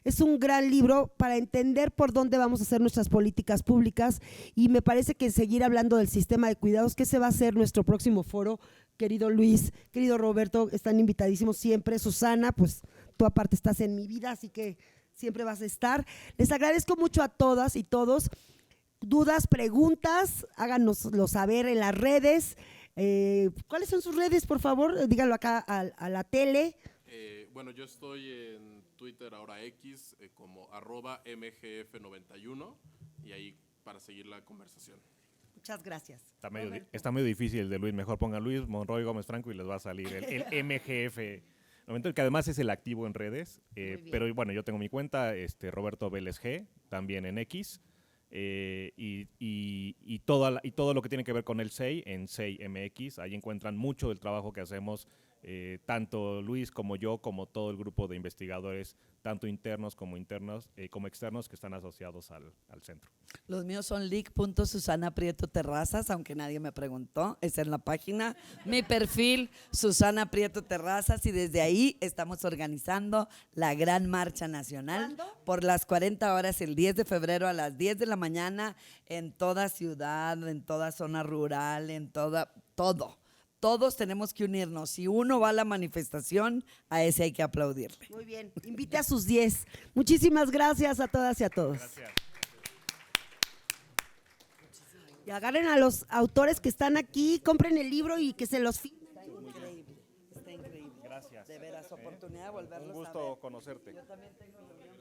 [SPEAKER 1] Es un gran libro para entender por dónde vamos a hacer nuestras políticas públicas y me parece que seguir hablando del sistema de cuidados, que ese va a ser nuestro próximo foro. Querido Luis, querido Roberto, están invitadísimos siempre. Susana, pues tú aparte estás en mi vida, así que siempre vas a estar. Les agradezco mucho a todas y todos. Dudas, preguntas, háganoslo saber en las redes. ¿Cuáles son sus redes, por favor? Díganlo acá a la tele.
[SPEAKER 2] Bueno, yo estoy en Twitter, ahora X, como @mgf91 y ahí para seguir la conversación.
[SPEAKER 1] Muchas gracias.
[SPEAKER 3] Está medio difícil el de Luis. Mejor pongan Luis Monroy Gómez Franco y les va a salir el MGF. Que además es el activo en redes. Pero bueno, yo tengo mi cuenta, Roberto Vélez G, también en X. Y todo lo que tiene que ver con el SEI en SEI MX. Ahí encuentran mucho del trabajo que hacemos, tanto Luis como yo, como todo el grupo de investigadores, tanto internos como externos que están asociados al centro.
[SPEAKER 4] Los míos son lic.Susana Prieto Terrazas, aunque nadie me preguntó, es en la página. Mi perfil, Susana Prieto Terrazas, y desde ahí estamos organizando la gran marcha nacional.
[SPEAKER 1] ¿Cuándo?
[SPEAKER 4] Por las 40 horas, el 10 de febrero a las 10 de la mañana, en toda ciudad, en toda zona rural, todo. Todos tenemos que unirnos. Si uno va a la manifestación, a ese hay que aplaudirle.
[SPEAKER 1] Muy bien, invite a sus 10. Muchísimas gracias a todas y a todos.
[SPEAKER 3] Gracias.
[SPEAKER 1] Y agarren a los autores que están aquí, compren el libro y que se los firmen.
[SPEAKER 4] Está increíble.
[SPEAKER 3] Gracias.
[SPEAKER 4] De veras, oportunidad de volverlos
[SPEAKER 3] Un
[SPEAKER 4] a
[SPEAKER 3] gusto
[SPEAKER 4] ver.
[SPEAKER 3] conocerte.
[SPEAKER 4] Yo también tengo reunión